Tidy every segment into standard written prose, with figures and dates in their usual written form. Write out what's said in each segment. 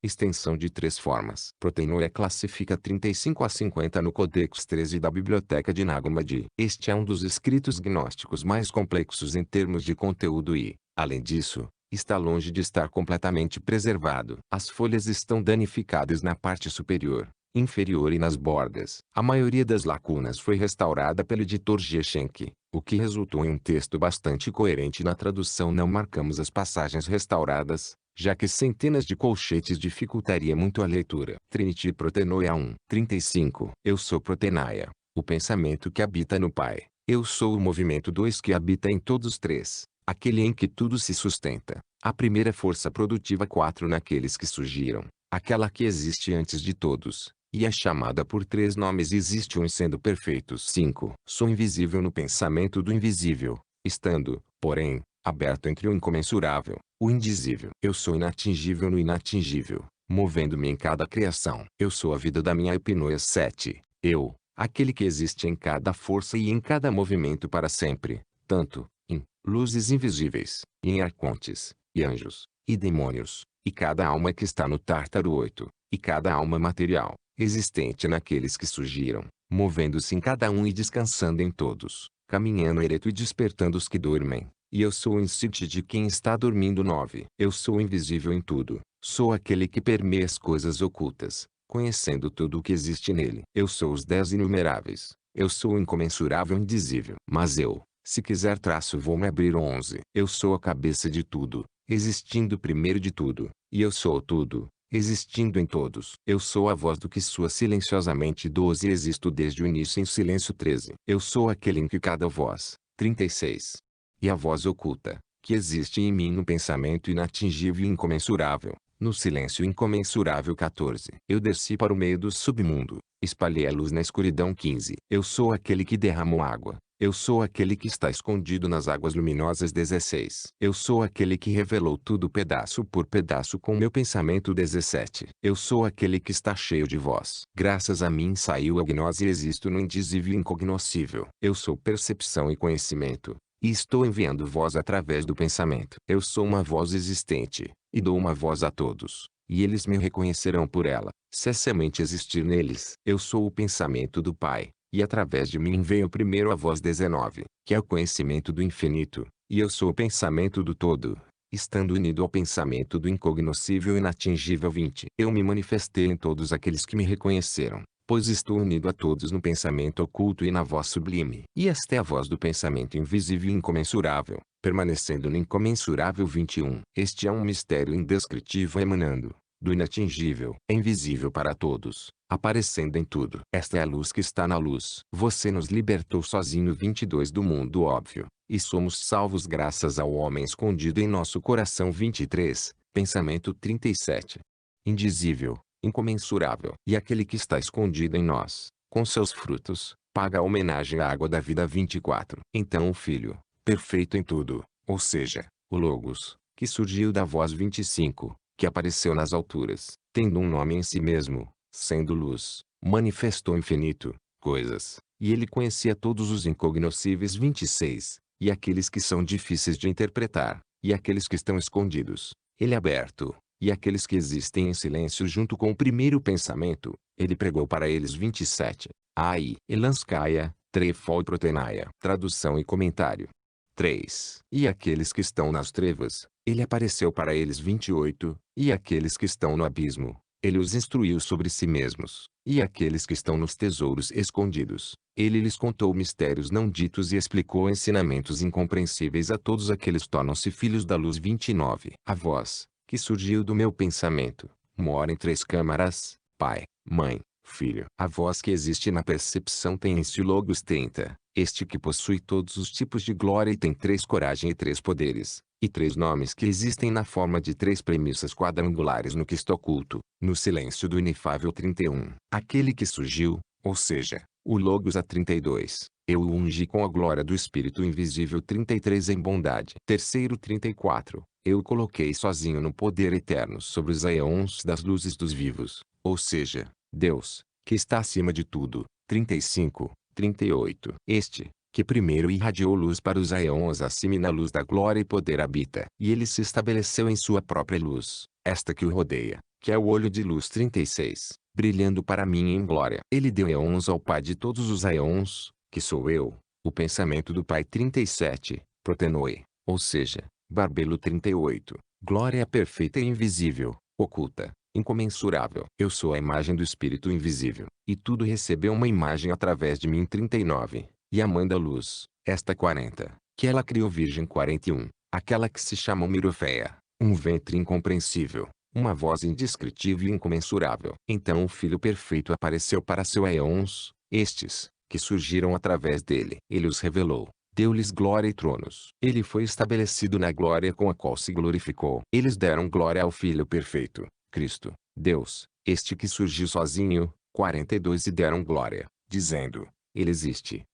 extensão de 3 formas. Protenoia classifica 35 a 50 no Codex 13 da Biblioteca de Nag Hammadi. Este é um dos escritos gnósticos mais complexos em termos de conteúdo e, além disso, está longe de estar completamente preservado. As folhas estão danificadas na parte superior, inferior e nas bordas. A maioria das lacunas foi restaurada pelo editor G. Schenck, o que resultou em um texto bastante coerente. Na tradução não marcamos as passagens restauradas, já que centenas de colchetes dificultaria muito a leitura. Trinity Protenoia 1. 35. Eu sou Protenaia, o pensamento que habita no Pai. Eu sou o movimento 2 que habita em todos 3. Aquele em que tudo se sustenta, a primeira força produtiva 4 naqueles que surgiram, aquela que existe antes de todos, e é chamada por 3 nomes e existe um sendo perfeitos 5. Sou invisível no pensamento do invisível, estando, porém, aberto entre o incomensurável, o indizível. Eu sou inatingível no inatingível, movendo-me em cada criação. Eu sou a vida da minha epinoia 7. Eu, aquele que existe em cada força e em cada movimento para sempre, tanto em luzes invisíveis, e em arcontes, e anjos, e demônios, e cada alma que está no Tártaro 8, e cada alma material, existente naqueles que surgiram, movendo-se em cada um e descansando em todos, caminhando ereto e despertando os que dormem. E eu sou o insight de quem está dormindo 9. Eu sou invisível em tudo, sou aquele que permeia as coisas ocultas, conhecendo tudo o que existe nele. Eu sou os 10 inumeráveis, eu sou o incomensurável indizível. Mas eu, se quiser vou me abrir 11. Eu sou a cabeça de tudo, existindo primeiro de tudo, e eu sou tudo, existindo em todos. Eu sou a voz do que soa silenciosamente 12 e existo desde o início em silêncio 13. Eu sou aquele em que cada voz, 36. E a voz oculta, que existe em mim no pensamento inatingível e incomensurável, no silêncio incomensurável 14. Eu desci para o meio do submundo, espalhei a luz na escuridão 15. Eu sou aquele que derramou água. Eu sou aquele que está escondido nas águas luminosas 16. Eu sou aquele que revelou tudo pedaço por pedaço com meu pensamento 17. Eu sou aquele que está cheio de voz. Graças a mim saiu a gnose e existo no indizível e incognoscível. Eu sou percepção e conhecimento, e estou enviando voz através do pensamento. Eu sou uma voz existente, e dou uma voz a todos, e eles me reconhecerão por ela, se a semente existir neles. Eu sou o pensamento do Pai. E através de mim veio primeiro a voz 19, que é o conhecimento do infinito, e eu sou o pensamento do todo, estando unido ao pensamento do incognoscível e inatingível 20. Eu me manifestei em todos aqueles que me reconheceram, pois estou unido a todos no pensamento oculto e na voz sublime. E esta é a voz do pensamento invisível e incomensurável, permanecendo no incomensurável 21. Este é um mistério indescritível emanando do inatingível, é invisível para todos, aparecendo em tudo. Esta é a luz que está na luz. Você nos libertou sozinho 22 do mundo óbvio, e somos salvos graças ao homem escondido em nosso coração 23, pensamento 37. Indizível, incomensurável. E aquele que está escondido em nós, com seus frutos, paga a homenagem à água da vida 24. Então o Filho, perfeito em tudo, ou seja, o Logos, que surgiu da voz 25, que apareceu nas alturas, tendo um nome em si mesmo, sendo luz, manifestou infinito, coisas, e ele conhecia todos os incognoscíveis 26, e aqueles que são difíceis de interpretar, e aqueles que estão escondidos, ele aberto, e aqueles que existem em silêncio junto com o primeiro pensamento, ele pregou para eles 27. Ai, Elanskaya, Trefol Protenaia. Tradução e comentário. 3. E aqueles que estão nas trevas, ele apareceu para eles 28, e aqueles que estão no abismo, ele os instruiu sobre si mesmos, e aqueles que estão nos tesouros escondidos, ele lhes contou mistérios não ditos e explicou ensinamentos incompreensíveis a todos aqueles tornam-se filhos da luz 29. A voz, que surgiu do meu pensamento, mora em 3 câmaras, Pai, Mãe, Filho. A voz que existe na percepção tem este Logos 30, este que possui todos os tipos de glória e tem 3 coragem e 3 poderes, e 3 nomes que existem na forma de 3 premissas quadrangulares no que está oculto, no silêncio do inefável 31. Aquele que surgiu, ou seja, o Logos a 32, eu o ungi com a glória do Espírito invisível 33 em bondade. Terceiro 34, eu o coloquei sozinho no poder eterno sobre os aeons das luzes dos vivos, ou seja, Deus, que está acima de tudo. 35, 38. Este, que primeiro irradiou luz para os aeons acima e na luz da glória e poder habita. E ele se estabeleceu em sua própria luz, esta que o rodeia, que é o olho de luz 36, brilhando para mim em glória. Ele deu éons ao Pai de todos os éons, que sou eu, o pensamento do Pai 37, protenoi, ou seja, Barbelo 38, glória perfeita e invisível, oculta, incomensurável. Eu sou a imagem do Espírito invisível, e tudo recebeu uma imagem através de mim 39, e a mãe da luz, esta 40, que ela criou virgem 41, aquela que se chama Miroféia, um ventre incompreensível, uma voz indescritível e incomensurável. Então o Filho perfeito apareceu para seus éons, estes, que surgiram através dele. Ele os revelou, deu-lhes glória e tronos. Ele foi estabelecido na glória com a qual se glorificou. Eles deram glória ao Filho perfeito, Cristo, Deus, este que surgiu sozinho, 42 e deram glória, dizendo, Ele existe,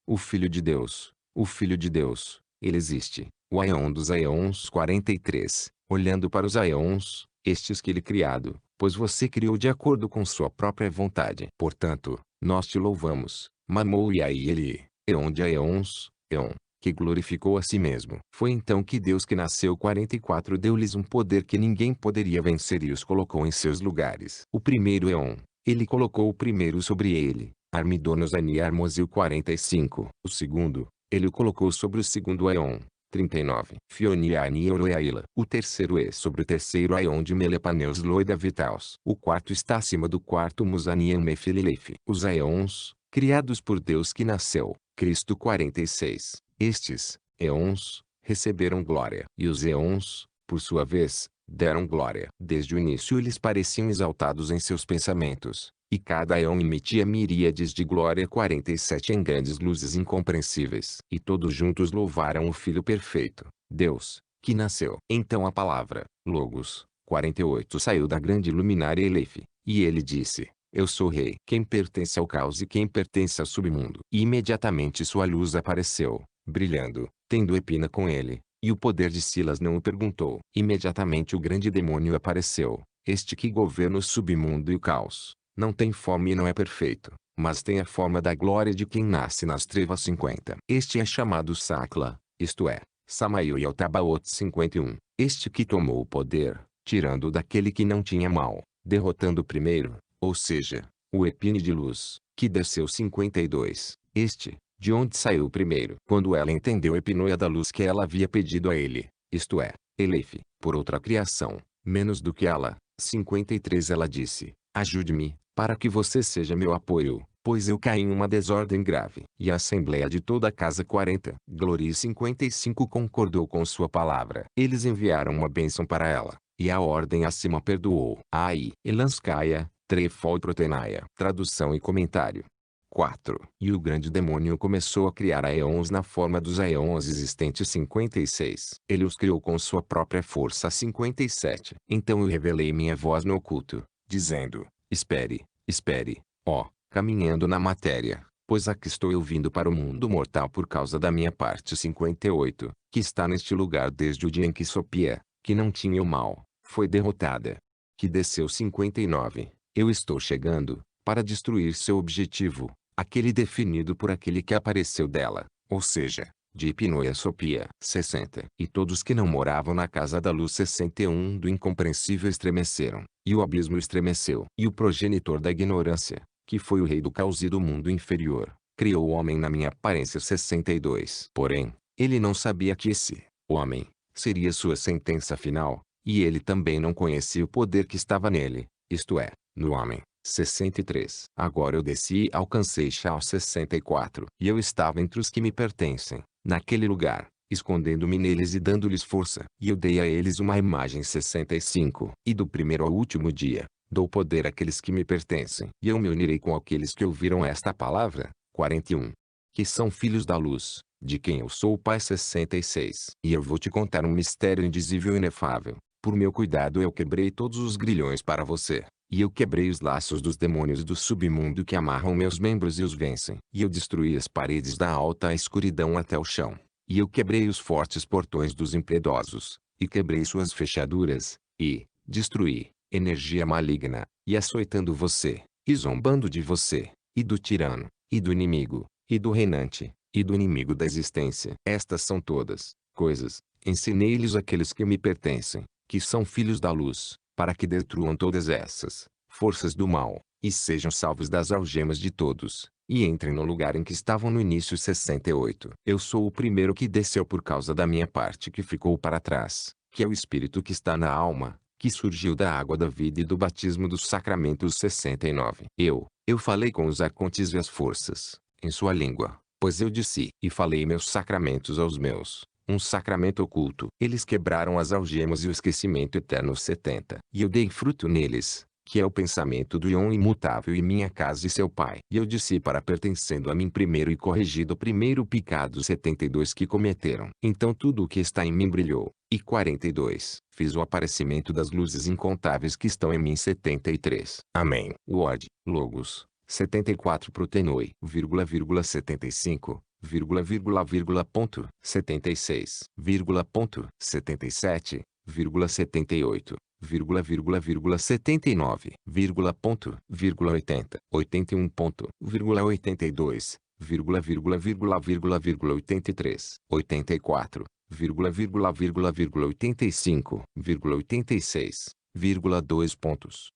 o Filho de Deus, o Filho de Deus, Ele existe, o Aion dos Aions 43, olhando para os Aions, estes que ele criado, pois você criou de acordo com sua própria vontade. Portanto, nós te louvamos, Mamou e aí ele, Eon de Aeons, Eon, que glorificou a si mesmo. Foi então que Deus que nasceu 44 deu-lhes um poder que ninguém poderia vencer e os colocou em seus lugares. O primeiro Eon, ele colocou o primeiro sobre ele, Armidonos Aniarmos 45. O segundo, ele o colocou sobre o segundo Aeon, 39. Fioniani Oroeaila. O terceiro é sobre o terceiro Aion de Melepaneus Loida Vitaus. O quarto está acima do quarto Musanian Mefililefe. Os Aeons, criados por Deus que nasceu, Cristo 46. Estes, Eons, receberam glória. E os Eons, por sua vez, deram glória. Desde o início eles pareciam exaltados em seus pensamentos, e cada Aeon emitia miríades de glória 47 em grandes luzes incompreensíveis. E todos juntos louvaram o Filho perfeito, Deus, que nasceu. Então a palavra, Logos, 48 saiu da grande luminária Elefe, e ele disse, eu sou rei. Quem pertence ao caos e quem pertence ao submundo. E imediatamente sua luz apareceu, brilhando, tendo Epina com ele, e o poder de Silas não o perguntou. Imediatamente o grande demônio apareceu, este que governa o submundo e o caos. Não tem forma e não é perfeito, mas tem a forma da glória de quem nasce nas trevas 50. Este é chamado Sakla, isto é, Samael e Altabaoth 51. Este que tomou o poder, tirando daquele que não tinha mal, derrotando o primeiro, ou seja, o Epine de luz, que desceu 52. Este, de onde saiu o primeiro. Quando ela entendeu a epinoia da luz que ela havia pedido a ele, isto é, Elefe, por outra criação, menos do que ela, 53 ela disse, ajude-me, para que você seja meu apoio, pois eu caí em uma desordem grave. E a assembleia de toda a casa 40. Gloria 55 concordou com sua palavra. Eles enviaram uma bênção para ela, e a ordem acima perdoou. Ai, Elanskaya, Trefol Protenaia. Tradução e comentário. 4. E o grande demônio começou a criar aeons na forma dos aeons existentes 56. Ele os criou com sua própria força 57. Então eu revelei minha voz no oculto, dizendo, espere, ó, caminhando na matéria, pois aqui estou eu vindo para o mundo mortal por causa da minha parte 58, que está neste lugar desde o dia em que Sopia, que não tinha o mal, foi derrotada. Que desceu 59, eu estou chegando, para destruir seu objetivo, aquele definido por aquele que apareceu dela, ou seja, de Hipnoia Sopia 60. E todos que não moravam na casa da luz 61 do incompreensível estremeceram, e o abismo estremeceu. E o progenitor da ignorância, que foi o rei do caos e do mundo inferior, criou o homem na minha aparência 62. Porém, ele não sabia que esse, o homem, seria sua sentença final, e ele também não conhecia o poder que estava nele, isto é, no homem. 63. Agora eu desci e alcancei Shao 64. E eu estava entre os que me pertencem, naquele lugar, escondendo-me neles e dando-lhes força. E eu dei a eles uma imagem 65. E do primeiro ao último dia, dou poder àqueles que me pertencem. E eu me unirei com aqueles que ouviram esta palavra, 41. Que são filhos da luz, de quem eu sou o Pai 66. E eu vou te contar um mistério indizível e inefável. Por meu cuidado eu quebrei todos os grilhões para você. E eu quebrei os laços dos demônios do submundo que amarram meus membros e os vencem. E eu destruí as paredes da alta escuridão até o chão. E eu quebrei os fortes portões dos impiedosos, e quebrei suas fechaduras, e destruí energia maligna, e açoitando você, e zombando de você, e do tirano, e do inimigo, e do reinante, e do inimigo da existência. Estas são todas coisas, ensinei-lhes aqueles que me pertencem, que são filhos da luz, para que destruam todas essas forças do mal, e sejam salvos das algemas de todos, e entrem no lugar em que estavam no início 68. Eu sou o primeiro que desceu por causa da minha parte que ficou para trás, que é o Espírito que está na alma, que surgiu da água da vida e do batismo dos sacramentos 69. Eu falei com os arcontes e as forças, em sua língua, pois eu disse, e falei meus sacramentos aos meus, um sacramento oculto. Eles quebraram as algemas e o esquecimento eterno 70. E eu dei fruto neles, que é o pensamento do Ion imutável e minha casa e seu pai. E eu disse para pertencendo a mim primeiro e corrigido o primeiro pecado 72 que cometeram. Então tudo o que está em mim brilhou. E 42. Fiz o aparecimento das luzes incontáveis que estão em mim 73. Amém. Word, Logos, 74 Protenoi, 75, ponto, 76, ponto, 77, 78, 79, ponto, 80, 81 ponto, 82, 83, 84, 85, 86, 2 pontos,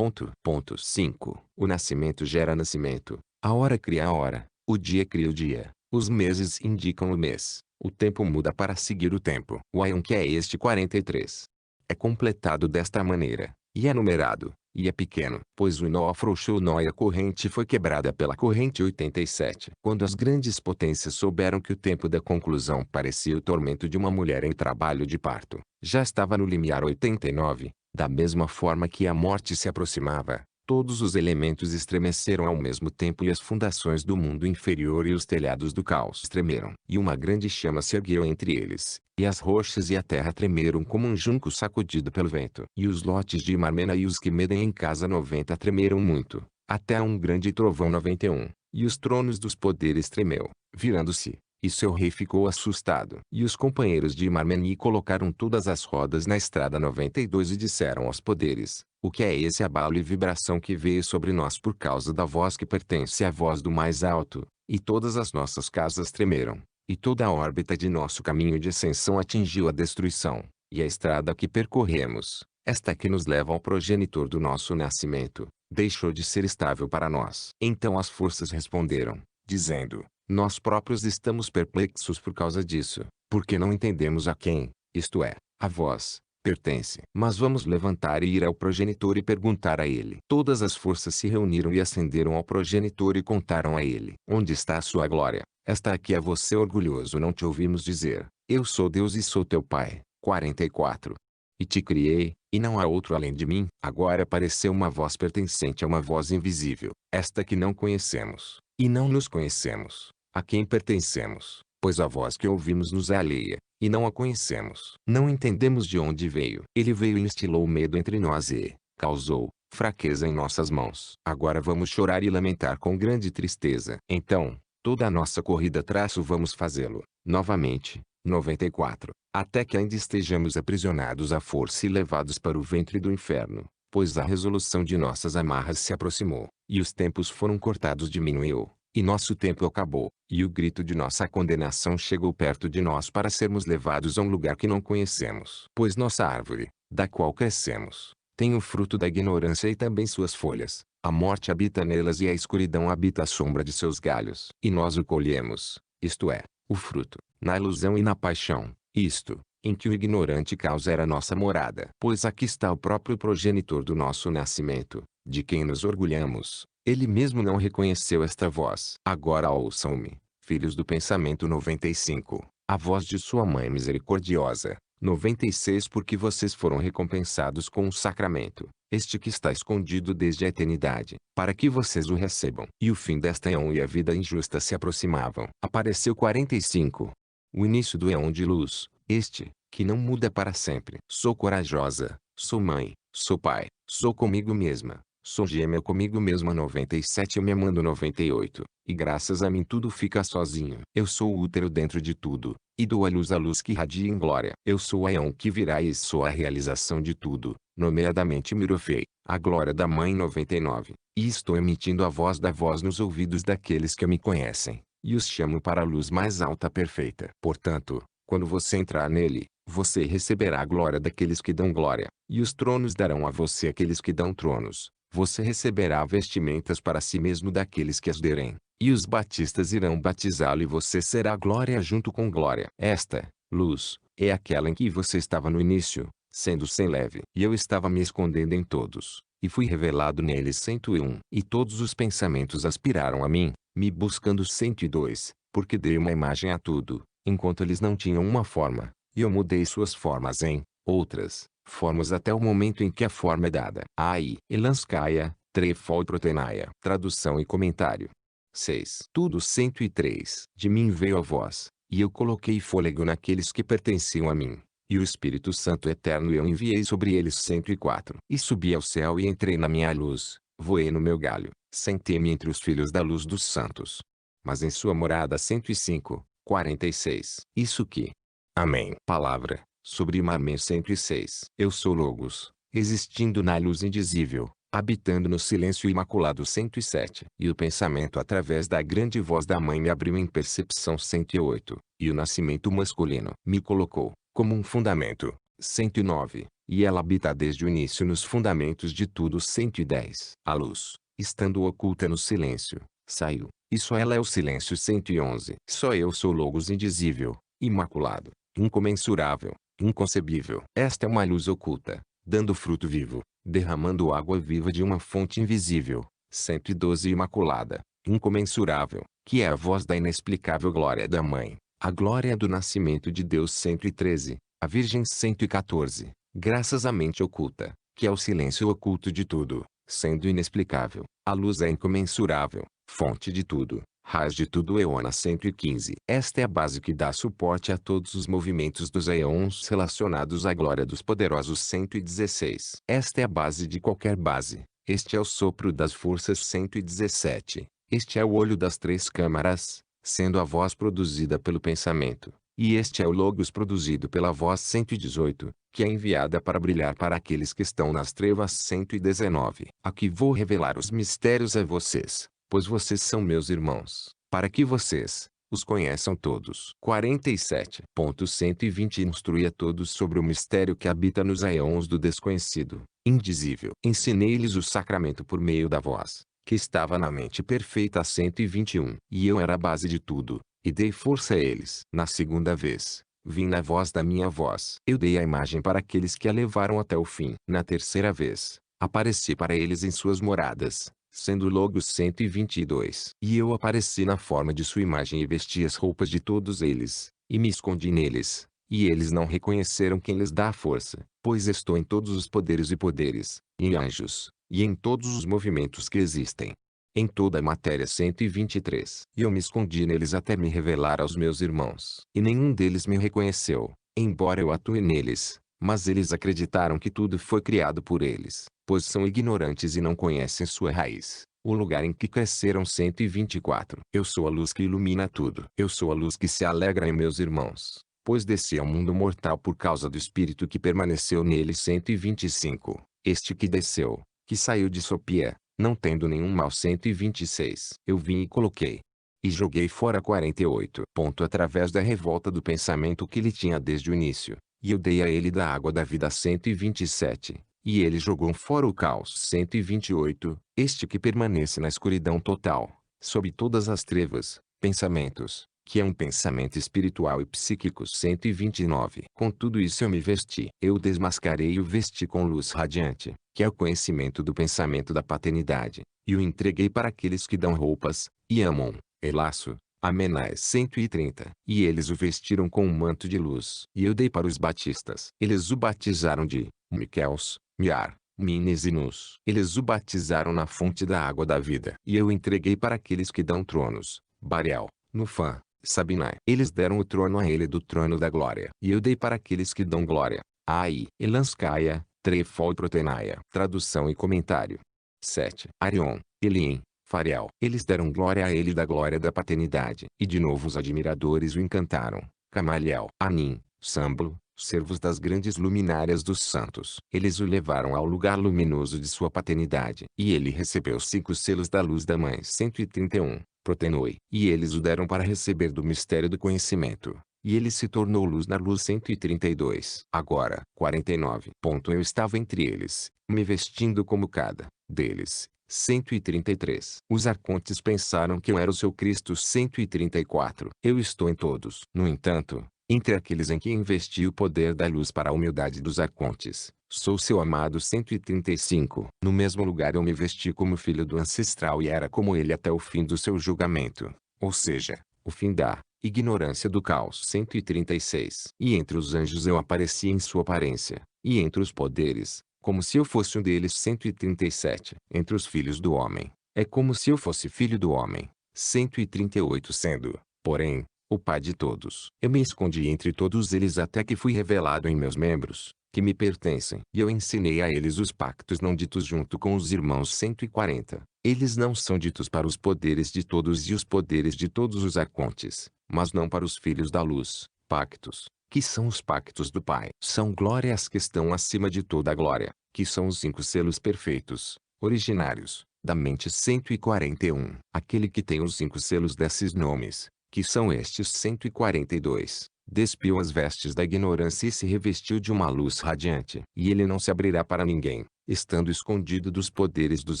ponto 5. O nascimento gera nascimento, a hora cria a hora, o dia cria o dia, os meses indicam o mês, o tempo muda para seguir o tempo. O aion que é este 43. É completado desta maneira, e é numerado, e é pequeno, pois o nó afrouxou o nó e a corrente foi quebrada pela corrente 87. Quando as grandes potências souberam que o tempo da conclusão parecia o tormento de uma mulher em trabalho de parto, já estava no limiar 89, da mesma forma que a morte se aproximava, todos os elementos estremeceram ao mesmo tempo e as fundações do mundo inferior e os telhados do caos tremeram. E uma grande chama se ergueu entre eles, e as rochas e a terra tremeram como um junco sacudido pelo vento. E os lotes de Marmena e os que medem em casa 90 tremeram muito, até um grande trovão 91, e os tronos dos poderes tremeu, virando-se. E seu rei ficou assustado. E os companheiros de Marmeni colocaram todas as rodas na estrada 92 e disseram aos poderes, o que é esse abalo e vibração que veio sobre nós por causa da voz que pertence à voz do mais alto? E todas as nossas casas tremeram, e toda a órbita de nosso caminho de ascensão atingiu a destruição, e a estrada que percorremos, esta que nos leva ao progenitor do nosso nascimento, deixou de ser estável para nós. Então as forças responderam, dizendo, nós próprios estamos perplexos por causa disso, porque não entendemos a quem, isto é, a vós, pertence. Mas vamos levantar e ir ao progenitor e perguntar a ele. Todas as forças se reuniram e ascenderam ao progenitor e contaram a ele. Onde está a sua glória? Esta aqui é você orgulhoso. Não te ouvimos dizer, eu sou Deus e sou teu pai. 44. E te criei, e não há outro além de mim. Agora apareceu uma voz pertencente a uma voz invisível, esta que não conhecemos, e não nos conhecemos. A quem pertencemos, pois a voz que ouvimos nos é alheia, e não a conhecemos. Não entendemos de onde veio. Ele veio e instilou medo entre nós e causou fraqueza em nossas mãos. Agora vamos chorar e lamentar com grande tristeza. Então, toda a nossa corrida traço vamos fazê-lo, novamente, 94, até que ainda estejamos aprisionados à força e levados para o ventre do inferno, pois a resolução de nossas amarras se aproximou, e os tempos foram cortados diminuiu. E nosso tempo acabou, e o grito de nossa condenação chegou perto de nós para sermos levados a um lugar que não conhecemos. Pois nossa árvore, da qual crescemos, tem o fruto da ignorância e também suas folhas. A morte habita nelas e a escuridão habita a sombra de seus galhos. E nós o colhemos, isto é, o fruto, na ilusão e na paixão, isto, em que o ignorante caos era nossa morada. Pois aqui está o próprio progenitor do nosso nascimento, de quem nos orgulhamos. Ele mesmo não reconheceu esta voz. Agora ouçam-me, filhos do pensamento 95, a voz de sua mãe misericordiosa, 96 porque vocês foram recompensados com um sacramento, este que está escondido desde a eternidade, para que vocês o recebam. E o fim desta éon e a vida injusta se aproximavam. Apareceu 45. O início do éon de luz, este, que não muda para sempre. Sou corajosa, sou mãe, sou pai, sou comigo mesma. Sou gêmea comigo mesma 97 eu me amando 98, e graças a mim tudo fica sozinho. Eu sou o útero dentro de tudo, e dou à luz que radia em glória. Eu sou a éon que virá e sou a realização de tudo, nomeadamente Mirofei, a glória da mãe 99. E estou emitindo a voz da voz nos ouvidos daqueles que me conhecem, e os chamo para a luz mais alta perfeita. Portanto, quando você entrar nele, Você receberá a glória daqueles que dão glória, e os tronos darão a você aqueles que dão tronos. Você receberá vestimentas para si mesmo daqueles que as derem, e os batistas irão batizá-lo e você será glória junto com glória. Esta, luz, é aquela em que você estava no início, sendo sem leve. E eu estava me escondendo em todos, e fui revelado neles 101. E todos os pensamentos aspiraram a mim, me buscando 102, porque dei uma imagem a tudo, enquanto eles não tinham uma forma, e eu mudei suas formas em outras formas até o momento em que a forma é dada. Ai, Elanskaya, Trefol Proteinaia. Tradução e comentário. 6. Tudo 103. De mim veio a voz, e eu coloquei fôlego naqueles que pertenciam a mim, e o Espírito Santo eterno eu enviei sobre eles 104. E subi ao céu e entrei na minha luz, voei no meu galho, sentei-me entre os filhos da luz dos santos. Mas em sua morada 105, 46. Isso que. Amém. Palavra. Sublime Amém 106. Eu sou Logos, existindo na luz indizível, habitando no silêncio imaculado 107. E o pensamento através da grande voz da mãe me abriu em percepção 108, e o nascimento masculino me colocou, como um fundamento, 109, e ela habita desde o início nos fundamentos de tudo 110. A luz, estando oculta no silêncio, saiu, e só ela é o silêncio 111. Só eu sou Logos indizível, imaculado, incomensurável, inconcebível. Esta é uma luz oculta, dando fruto vivo, derramando água viva de uma fonte invisível, 112 imaculada, incomensurável, que é a voz da inexplicável glória da mãe, a glória do nascimento de Deus 113, a Virgem 114, graças à mente oculta, que é o silêncio oculto de tudo, sendo inexplicável, a luz é incomensurável, fonte de tudo. Raiz de tudo Eona 115. Esta é a base que dá suporte a todos os movimentos dos Aeons relacionados à glória dos poderosos 116. Esta é a base de qualquer base. Este é o sopro das forças 117. Este é o olho das três câmaras, sendo a voz produzida pelo pensamento. E este é o Logos produzido pela voz 118, que é enviada para brilhar para aqueles que estão nas trevas 119. Aqui vou revelar os mistérios a vocês, pois vocês são meus irmãos, para que vocês os conheçam todos. 47.120 Instrui a todos sobre o mistério que habita nos aeons do desconhecido, indizível. Ensinei-lhes o sacramento por meio da voz, que estava na mente perfeita 121. E eu era a base de tudo, e dei força a eles. Na segunda vez, vim na voz da minha voz. Eu dei a imagem para aqueles que a levaram até o fim. Na terceira vez, apareci para eles em suas moradas, sendo Logos 122. E eu apareci na forma de sua imagem e vesti as roupas de todos eles, e me escondi neles, e eles não reconheceram quem lhes dá a força, pois estou em todos os poderes e poderes, e em anjos, e em todos os movimentos que existem, em toda a matéria 123. E eu me escondi neles até me revelar aos meus irmãos. E nenhum deles me reconheceu, embora eu atue neles, mas eles acreditaram que tudo foi criado por eles, pois são ignorantes e não conhecem sua raiz, o lugar em que cresceram 124. Eu sou a luz que ilumina tudo. Eu sou a luz que se alegra em meus irmãos, pois desci ao mundo mortal por causa do espírito que permaneceu nele 125. Este que desceu, que saiu de Sopia, não tendo nenhum mal 126. Eu vim e coloquei. E joguei fora 48. Através da revolta do pensamento que ele tinha desde o início. E eu dei a ele da água da vida 127, e ele jogou fora o caos 128, este que permanece na escuridão total, sob todas as trevas, pensamentos, que é um pensamento espiritual e psíquico 129. Com tudo isso eu me vesti. Eu desmascarei e o vesti com luz radiante, que é o conhecimento do pensamento da paternidade, e o entreguei para aqueles que dão roupas, e amam, Elaço, Amenais 130. E eles o vestiram com um manto de luz. E eu dei para os batistas. Eles o batizaram de Miqueus, Miar, Mines e Nus. Eles o batizaram na fonte da água da vida. E eu entreguei para aqueles que dão tronos, Bariel, Nufã, Sabinai. Eles deram o trono a ele do trono da glória. E eu dei para aqueles que dão glória, Ai, Elanskaya, Trefol Proteinaia. Tradução e comentário. 7. Arion, Elim, Fariel. Eles deram glória a ele da glória da paternidade. E de novo os admiradores o encantaram. Camaliel, Anim, Samblo, servos das grandes luminárias dos santos. Eles o levaram ao lugar luminoso de sua paternidade. E ele recebeu 5 selos da luz da mãe 131, Protenoi. E eles o deram para receber do mistério do conhecimento. e ele se tornou luz na luz 132. Agora, 49. Eu estava entre eles, me vestindo como cada deles. 133. Os arcontes pensaram que eu era o seu Cristo. 134. Eu estou em todos. No entanto, entre aqueles em que investi o poder da luz para a humildade dos arcontes, sou seu amado. 135. No mesmo lugar eu me vesti como filho do ancestral e era como ele até o fim do seu julgamento, ou seja, o fim da ignorância do caos. 136. E entre os anjos eu apareci em sua aparência, e entre os poderes, como se eu fosse um deles. 137. Entre os filhos do homem, é como se eu fosse filho do homem. 138. Sendo, porém, o pai de todos, eu me escondi entre todos eles até que fui revelado em meus membros, que me pertencem. E eu ensinei a eles os pactos não ditos junto com os irmãos. 140. Eles não são ditos para os poderes de todos e os poderes de todos os arcontes, mas não para os filhos da luz. Pactos, que são os pactos do Pai. São glórias que estão acima de toda a glória, que são os 5 selos perfeitos, originários, da mente. 141. Aquele que tem os 5 selos desses nomes, que são estes. 142. Despiu as vestes da ignorância e se revestiu de uma luz radiante. E ele não se abrirá para ninguém, estando escondido dos poderes dos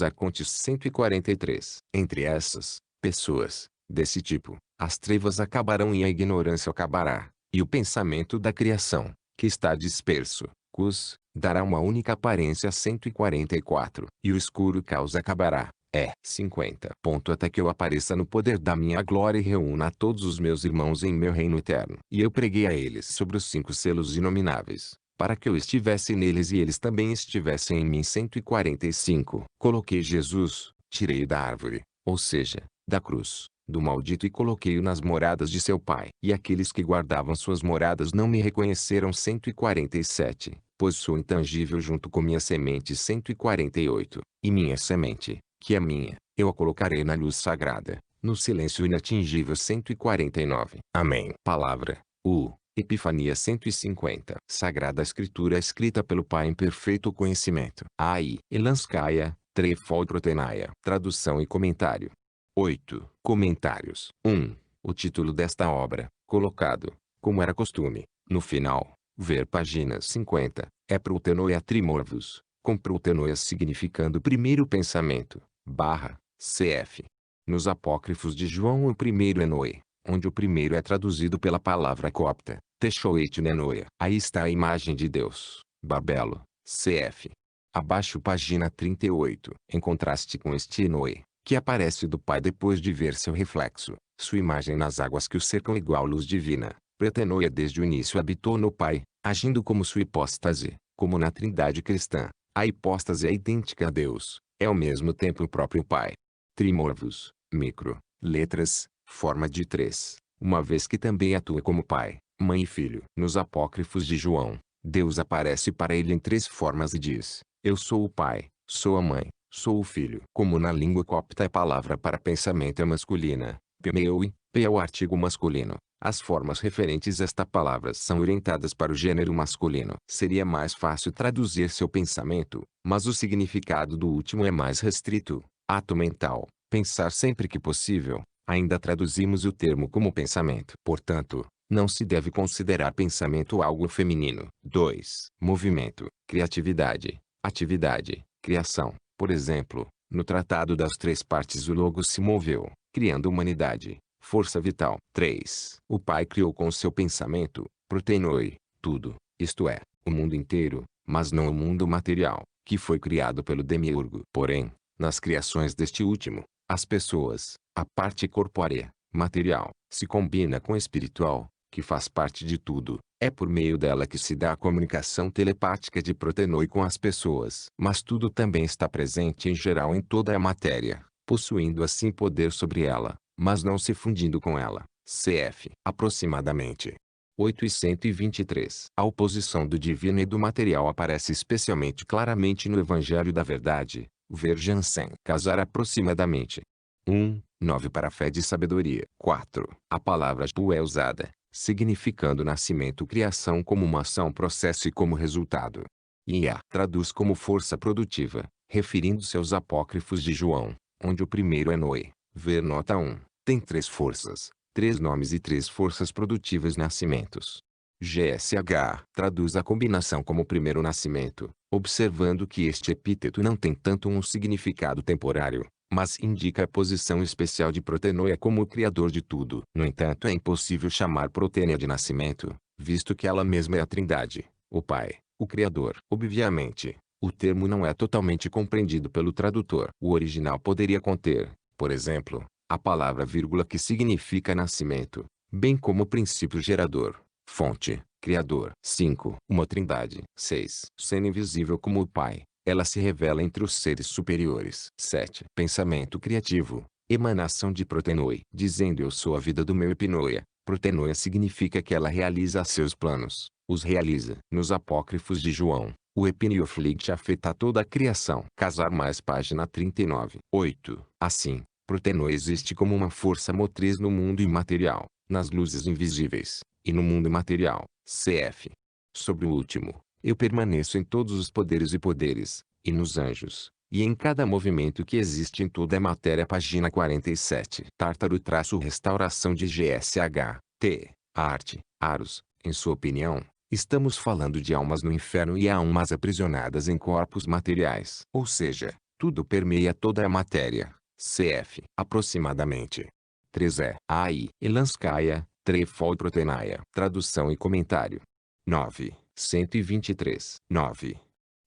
arcontes. 143. Entre essas pessoas, desse tipo, as trevas acabarão e a ignorância acabará, e o pensamento da criação, que está disperso, dará uma única aparência. 144. E o escuro caos acabará. 50. Até que eu apareça no poder da minha glória e reúna todos os meus irmãos em meu reino eterno. E eu preguei a eles sobre os 5 selos inomináveis, para que eu estivesse neles e eles também estivessem em mim. 145. Coloquei Jesus, tirei-o da árvore, ou seja, da cruz, do maldito, e coloquei-o nas moradas de seu pai. E aqueles que guardavam suas moradas não me reconheceram. 147. Pois sou intangível junto com minha semente. 148. E minha semente, que é minha, eu a colocarei na luz sagrada, no silêncio inatingível. 149. Amém. Palavra, Epifania. 150. Sagrada Escritura escrita pelo Pai em perfeito conhecimento. Ai, Elanskaya, Trefol Protenaia. Tradução e comentário. 8. Comentários. 1. O título desta obra, colocado, como era costume, no final, ver páginas 50, é Protenoia Trimorvos, com Protenoia significando primeiro pensamento, cf. Nos apócrifos de João o primeiro é Noé, onde o primeiro é traduzido pela palavra copta, Techoet Nenoia. Aí está a imagem de Deus, Babelo, cf. Abaixo página 38. Em contraste com este Noé, que aparece do Pai depois de ver seu reflexo, sua imagem nas águas que o cercam igual luz divina, Pretenoia desde o início habitou no Pai, agindo como sua hipóstase, como na Trindade cristã. A hipóstase é idêntica a Deus, é ao mesmo tempo o próprio Pai. Trimorvos, micro, letras, forma de 3, uma vez que também atua como Pai, Mãe e Filho. Nos apócrifos de João, Deus aparece para ele em 3 formas e diz: eu sou o Pai, sou a Mãe, sou o Filho. Como na língua copta a palavra para pensamento é masculina, Pmeoi, é o artigo masculino, as formas referentes a esta palavra são orientadas para o gênero masculino. Seria mais fácil traduzir seu pensamento, mas o significado do último é mais restrito. Ato mental, pensar sempre que possível. Ainda traduzimos o termo como pensamento. Portanto, não se deve considerar pensamento algo feminino. 2. Movimento, criatividade, atividade, criação. Por exemplo, no Tratado das 3 Partes o Logos se moveu, criando humanidade, força vital. 3. O Pai criou com seu pensamento, Proteinoi, tudo, isto é, o mundo inteiro, mas não o mundo material, que foi criado pelo Demiurgo. Porém, nas criações deste último, as pessoas, a parte corpórea, material, se combina com o espiritual, que faz parte de tudo. É por meio dela que se dá a comunicação telepática de Proteinoi com as pessoas. Mas tudo também está presente em geral em toda a matéria, possuindo assim poder sobre ela, mas não se fundindo com ela. Cf. Aproximadamente 8 e 123. A oposição do divino e do material aparece especialmente claramente no Evangelho da Verdade, ver Jansen. Casar aproximadamente 9 para a fé de sabedoria. 4. A palavra Pu é usada, significando nascimento, criação como uma ação, processo e como resultado. Ia traduz como força produtiva, referindo-se aos apócrifos de João, onde o primeiro é Noé. Ver nota 1. Tem 3 forças, 3 nomes e 3 forças produtivas nascimentos. GSH traduz a combinação como primeiro nascimento, observando que este epíteto não tem tanto um significado temporário, mas indica a posição especial de Protenoia como o criador de tudo. No entanto, é impossível chamar Protênia de nascimento, visto que ela mesma é a Trindade, o Pai, o Criador. Obviamente, o termo não é totalmente compreendido pelo tradutor. O original poderia conter, por exemplo, a palavra vírgula que significa nascimento, bem como o princípio gerador, fonte, criador. 5. Uma trindade. 6. Sendo invisível como o Pai, ela se revela entre os seres superiores. 7. Pensamento criativo, emanação de Protenoi. Dizendo eu sou a vida do meu Epinoia, Protenoia significa que ela realiza seus planos, os realiza. Nos apócrifos de João, o Epinioflite afeta toda a criação. Casar mais página 39. 8. Assim, Protenoia existe como uma força motriz no mundo imaterial, nas luzes invisíveis, e no mundo imaterial. Cf. Sobre o último, eu permaneço em todos os poderes e nos anjos, e em cada movimento que existe em toda a matéria. Página 47. Tártaro-restauração de GSH, T. Arte, Aros. Em sua opinião, estamos falando de almas no inferno e almas aprisionadas em corpos materiais. Ou seja, tudo permeia toda a matéria. Cf. Aproximadamente. 3 AI. Elanskaya, Trefol Protenaia. Tradução e comentário. 9. 123. 9.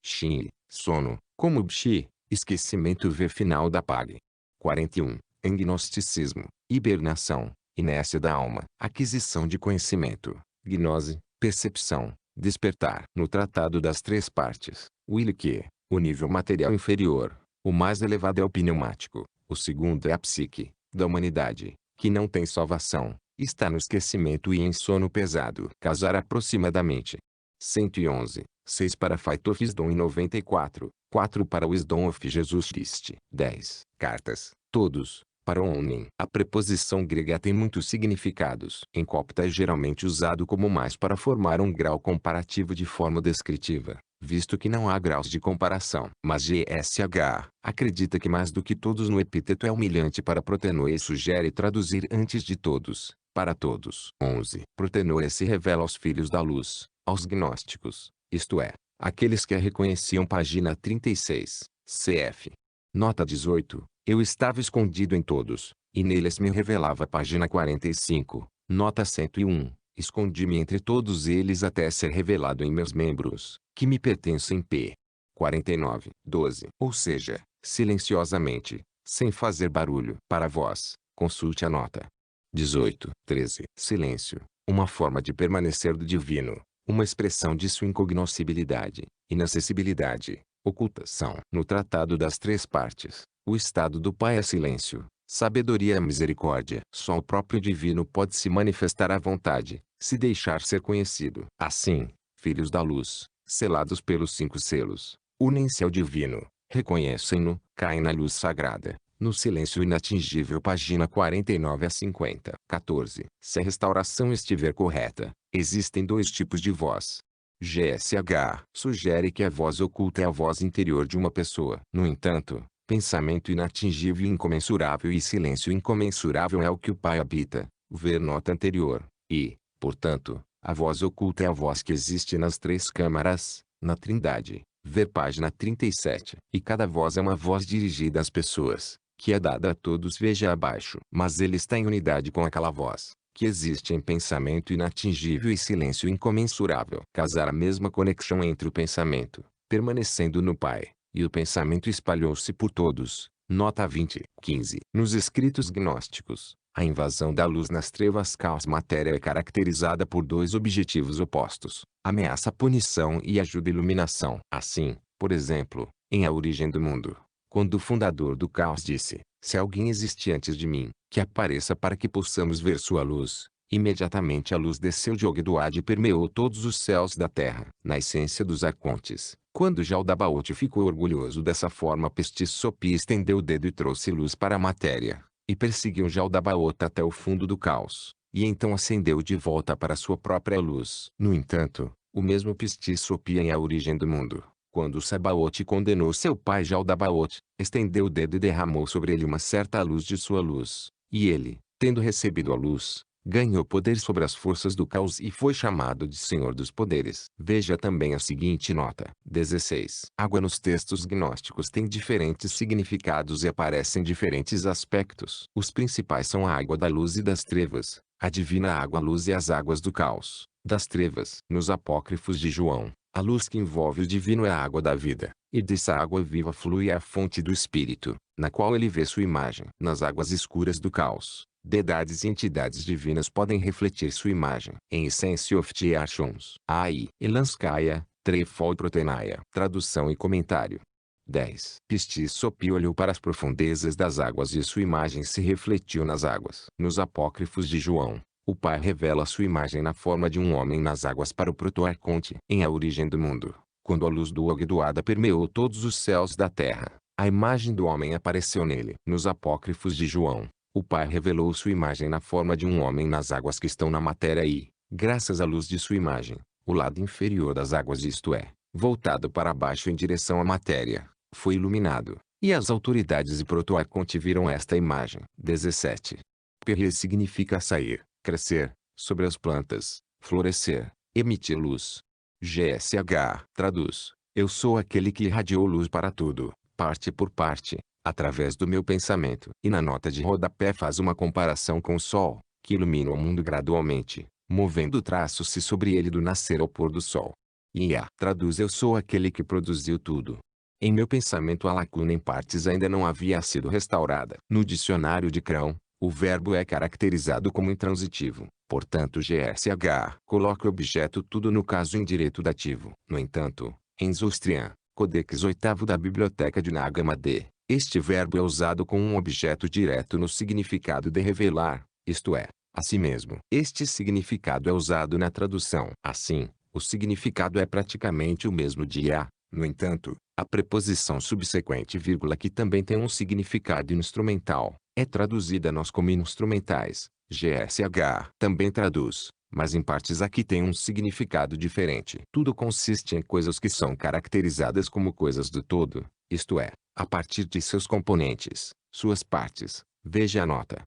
Shin, sono, como Bshi, esquecimento v final da PAG. 41. Agnosticismo, hibernação, inércia da alma, aquisição de conhecimento, gnose, percepção, despertar. No Tratado das Três Partes, Willeke, o nível material inferior, o mais elevado é o pneumático, o segundo é a psique, da humanidade, que não tem salvação, está no esquecimento e em sono pesado. Casar aproximadamente. 111. 6 para Fight of Wisdom e 94. 4 para Wisdom of Jesus Christ. 10. Cartas. Todos. Para Onin. A preposição grega tem muitos significados. Em copta é geralmente usado como mais para formar um grau comparativo de forma descritiva, visto que não há graus de comparação. Mas GSH acredita que mais do que todos no epíteto é humilhante para Protenoia e sugere traduzir antes de todos, para todos. 11. Protenoia se revela aos filhos da luz, aos gnósticos, isto é, aqueles que a reconheciam. Página 36. Cf. Nota 18. Eu estava escondido em todos, e neles me revelava. Página 45. Nota 101. Escondi-me entre todos eles até ser revelado em meus membros, que me pertencem. P. 49. 12. Ou seja, silenciosamente, sem fazer barulho. Para vós, consulte a nota. 18. 13. Silêncio, uma forma de permanecer do divino, uma expressão de sua incognoscibilidade, inacessibilidade, ocultação. No Tratado das Três Partes, o estado do Pai é silêncio, sabedoria é misericórdia. Só o próprio divino pode se manifestar à vontade, se deixar ser conhecido. Assim, filhos da luz, selados pelos 5 selos, unem-se ao divino, reconhecem-no, caem na luz sagrada, no silêncio inatingível. Página 49 a 50. 14. Se a restauração estiver correta, existem 2 tipos de voz. GSH sugere que a voz oculta é a voz interior de uma pessoa. No entanto, pensamento inatingível e incomensurável e silêncio incomensurável é o que o Pai habita, ver nota anterior, e, portanto, a voz oculta é a voz que existe nas 3 câmaras, na Trindade, ver página 37. E cada voz é uma voz dirigida às pessoas, que é dada a todos, veja abaixo. Mas ele está em unidade com aquela voz, que existe em pensamento inatingível e silêncio incomensurável. Casar a mesma conexão entre o pensamento, permanecendo no Pai, e o pensamento espalhou-se por todos. Nota 20. 15. Nos escritos gnósticos, a invasão da luz nas trevas caos matéria é caracterizada por 2 objetivos opostos, ameaça punição e ajuda iluminação. Assim, por exemplo, em A Origem do Mundo, quando o fundador do caos disse, se alguém existe antes de mim, que apareça para que possamos ver sua luz, imediatamente a luz desceu de Ogdoad e permeou todos os céus da terra. Na essência dos arcontes, quando Jaldabaoth ficou orgulhoso dessa forma, Pestis Sopi estendeu o dedo e trouxe luz para a matéria, e perseguiu Jaldabaoth até o fundo do caos, e então acendeu de volta para sua própria luz. No entanto, o mesmo Pestis Sopi em A Origem do Mundo, quando Sabaoth condenou seu pai Jaldabaoth, estendeu o dedo e derramou sobre ele uma certa luz de sua luz, e ele, Tendo recebido a luz, ganhou poder sobre as forças do caos e foi chamado de Senhor dos Poderes. Veja também a seguinte nota. 16. Água nos textos gnósticos tem diferentes significados e aparecem diferentes aspectos. Os principais são a água da luz e das trevas, a divina água-luz e as águas do caos, das trevas. Nos apócrifos de João, a luz que envolve o divino é a água da vida, e dessa água viva flui a fonte do Espírito, na qual ele vê sua imagem. Nas águas escuras do caos, deidades e entidades divinas podem refletir sua imagem. Em Essence of the Archons, AI, Elanskaya, Trefol Proteinaia. Tradução e comentário. 10. Pistis Sopi olhou para as profundezas das águas e sua imagem se refletiu nas águas. Nos apócrifos de João, o Pai revela sua imagem na forma de um homem nas águas para o proto-arconte. Em A Origem do Mundo, quando a luz do Ogdoada permeou todos os céus da terra, a imagem do homem apareceu nele. Nos apócrifos de João, o Pai revelou sua imagem na forma de um homem nas águas que estão na matéria e, graças à luz de sua imagem, o lado inferior das águas, isto é, voltado para baixo em direção à matéria, foi iluminado, e as autoridades e proto-arconte viram esta imagem. 17. Perrir significa sair, crescer, sobre as plantas, florescer, emitir luz. GSH traduz: eu sou aquele que irradiou luz para tudo, parte por parte, através do meu pensamento. E na nota de rodapé faz uma comparação com o Sol, que ilumina o mundo gradualmente, movendo traços-se sobre ele do nascer ao pôr do sol. IA traduz: eu sou aquele que produziu tudo. Em meu pensamento a lacuna em partes ainda não havia sido restaurada. No dicionário de Crão, o verbo é caracterizado como intransitivo, portanto GSH coloca o objeto tudo no caso indireto dativo. No entanto, em Zoroastrian, Codex oitavo da Biblioteca de Nag Hammadi, este verbo é usado com um objeto direto no significado de revelar, isto é, a si mesmo. Este significado é usado na tradução. Assim, o significado é praticamente o mesmo de IA. No entanto, a preposição subsequente vírgula, que também tem um significado instrumental, é traduzida nós como instrumentais. GSH também traduz, mas em partes aqui tem um significado diferente. Tudo consiste em coisas que são caracterizadas como coisas do todo, isto é, a partir de seus componentes, suas partes. Veja a nota.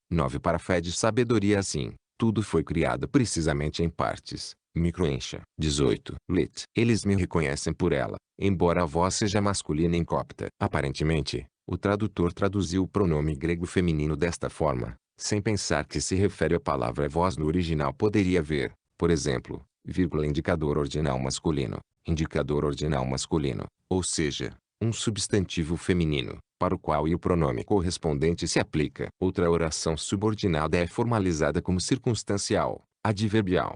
9 para fé de sabedoria. Assim, tudo foi criado precisamente em partes. Microencha. 18. Lit. Eles me reconhecem por ela, embora a voz seja masculina em copta. Aparentemente, o tradutor traduziu o pronome grego feminino desta forma, sem pensar que se refere à palavra voz. No original poderia haver, por exemplo, vírgula indicador ordinal masculino, indicador ordinal masculino, ou seja, um substantivo feminino, para o qual o pronome correspondente se aplica. Outra oração subordinada é formalizada como circunstancial, adverbial,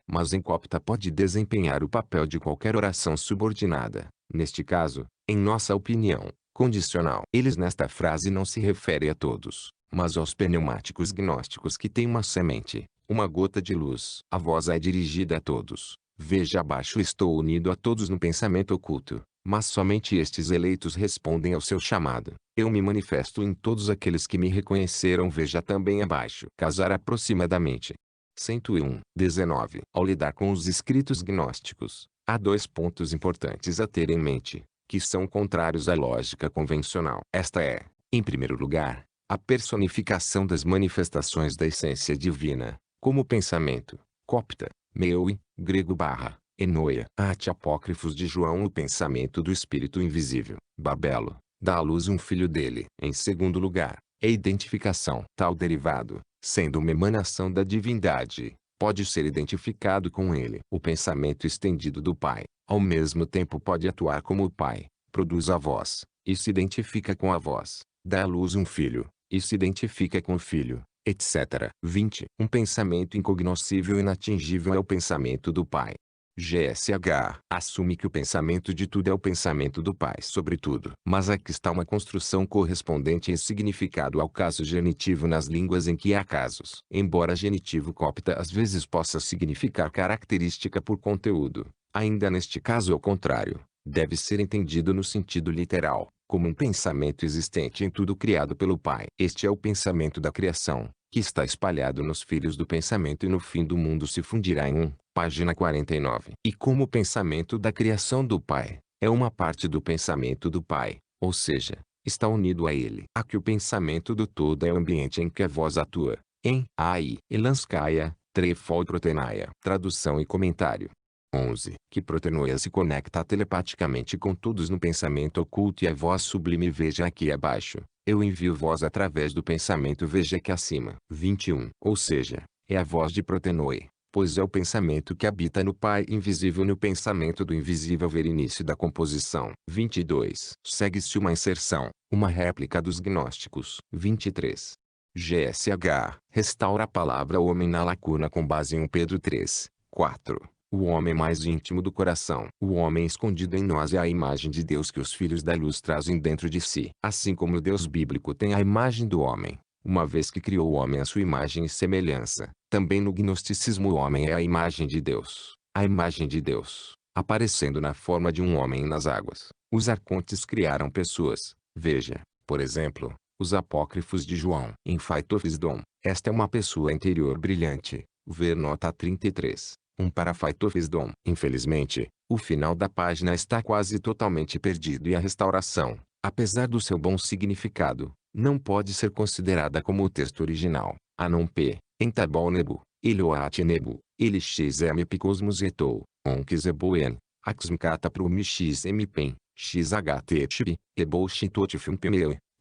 mas em copta pode desempenhar o papel de qualquer oração subordinada, neste caso, em nossa opinião, condicional. Eles nesta frase não se refere a todos, mas aos pneumáticos gnósticos que têm uma semente, uma gota de luz. A voz é dirigida a todos. Veja abaixo: estou unido a todos no pensamento oculto, mas somente estes eleitos respondem ao seu chamado. Eu me manifesto em todos aqueles que me reconheceram. Veja também abaixo. Casar aproximadamente. 101. 19. Ao lidar com os escritos gnósticos, há dois pontos importantes a ter em mente, que são contrários à lógica convencional. Esta é, em primeiro lugar, a personificação das manifestações da essência divina, como pensamento, copta, meoi, grego / enoia. Ate apócrifos de João: o pensamento do Espírito invisível, Babelo, dá à luz um filho dele. Em segundo lugar, é identificação. Tal derivado, sendo uma emanação da divindade, pode ser identificado com ele. O pensamento estendido do Pai, ao mesmo tempo pode atuar como o Pai, produz a voz, e se identifica com a voz, dá à luz um filho, e se identifica com o filho, etc. 20. Um pensamento incognoscível e inatingível é o pensamento do Pai. GSH assume que o pensamento de tudo é o pensamento do Pai sobre tudo. Mas aqui está uma construção correspondente em significado ao caso genitivo nas línguas em que há casos. Embora genitivo copta às vezes possa significar característica por conteúdo, ainda neste caso é o contrário. Deve ser entendido no sentido literal, como um pensamento existente em tudo criado pelo Pai. Este é o pensamento da criação, que está espalhado nos filhos do pensamento e no fim do mundo se fundirá em um. Página 49. E como o pensamento da criação do Pai é uma parte do pensamento do Pai, ou seja, está unido a ele. Aqui o pensamento do todo é o ambiente em que a voz atua. Em AI, Elanskaya, Trefol-Proteinaia. Tradução e comentário. 11. Que Protenoia se conecta telepaticamente com todos no pensamento oculto e a voz sublime. Veja aqui abaixo. Eu envio voz através do pensamento. Veja aqui acima. 21. Ou seja, é a voz de Protenoia, pois é o pensamento que habita no Pai invisível. No pensamento do invisível ver início da composição. 22. Segue-se uma inserção, uma réplica dos gnósticos. 23. GSH, restaura a palavra homem na lacuna com base em 1 Pedro 3, 4. O homem mais íntimo do coração. O homem escondido em nós é a imagem de Deus que os filhos da luz trazem dentro de si. Assim como o Deus bíblico tem a imagem do homem, uma vez que criou o homem à sua imagem e semelhança, também no gnosticismo o homem é a imagem de Deus. A imagem de Deus, aparecendo na forma de um homem nas águas. Os arcontes criaram pessoas. Veja, por exemplo, os apócrifos de João. Em Phaitophisdon, esta é uma pessoa interior brilhante. Ver nota 33. Para Phaitophisdon. Infelizmente, o final da página está quase totalmente perdido e a restauração, apesar do seu bom significado, não pode ser considerada como o texto original. Anon P. Entabol Nebu, Eloat Nebu, Elixm Picosmos Etou, Onquizeboen, Axmcata Prumixmpen, XHTXP, Ebol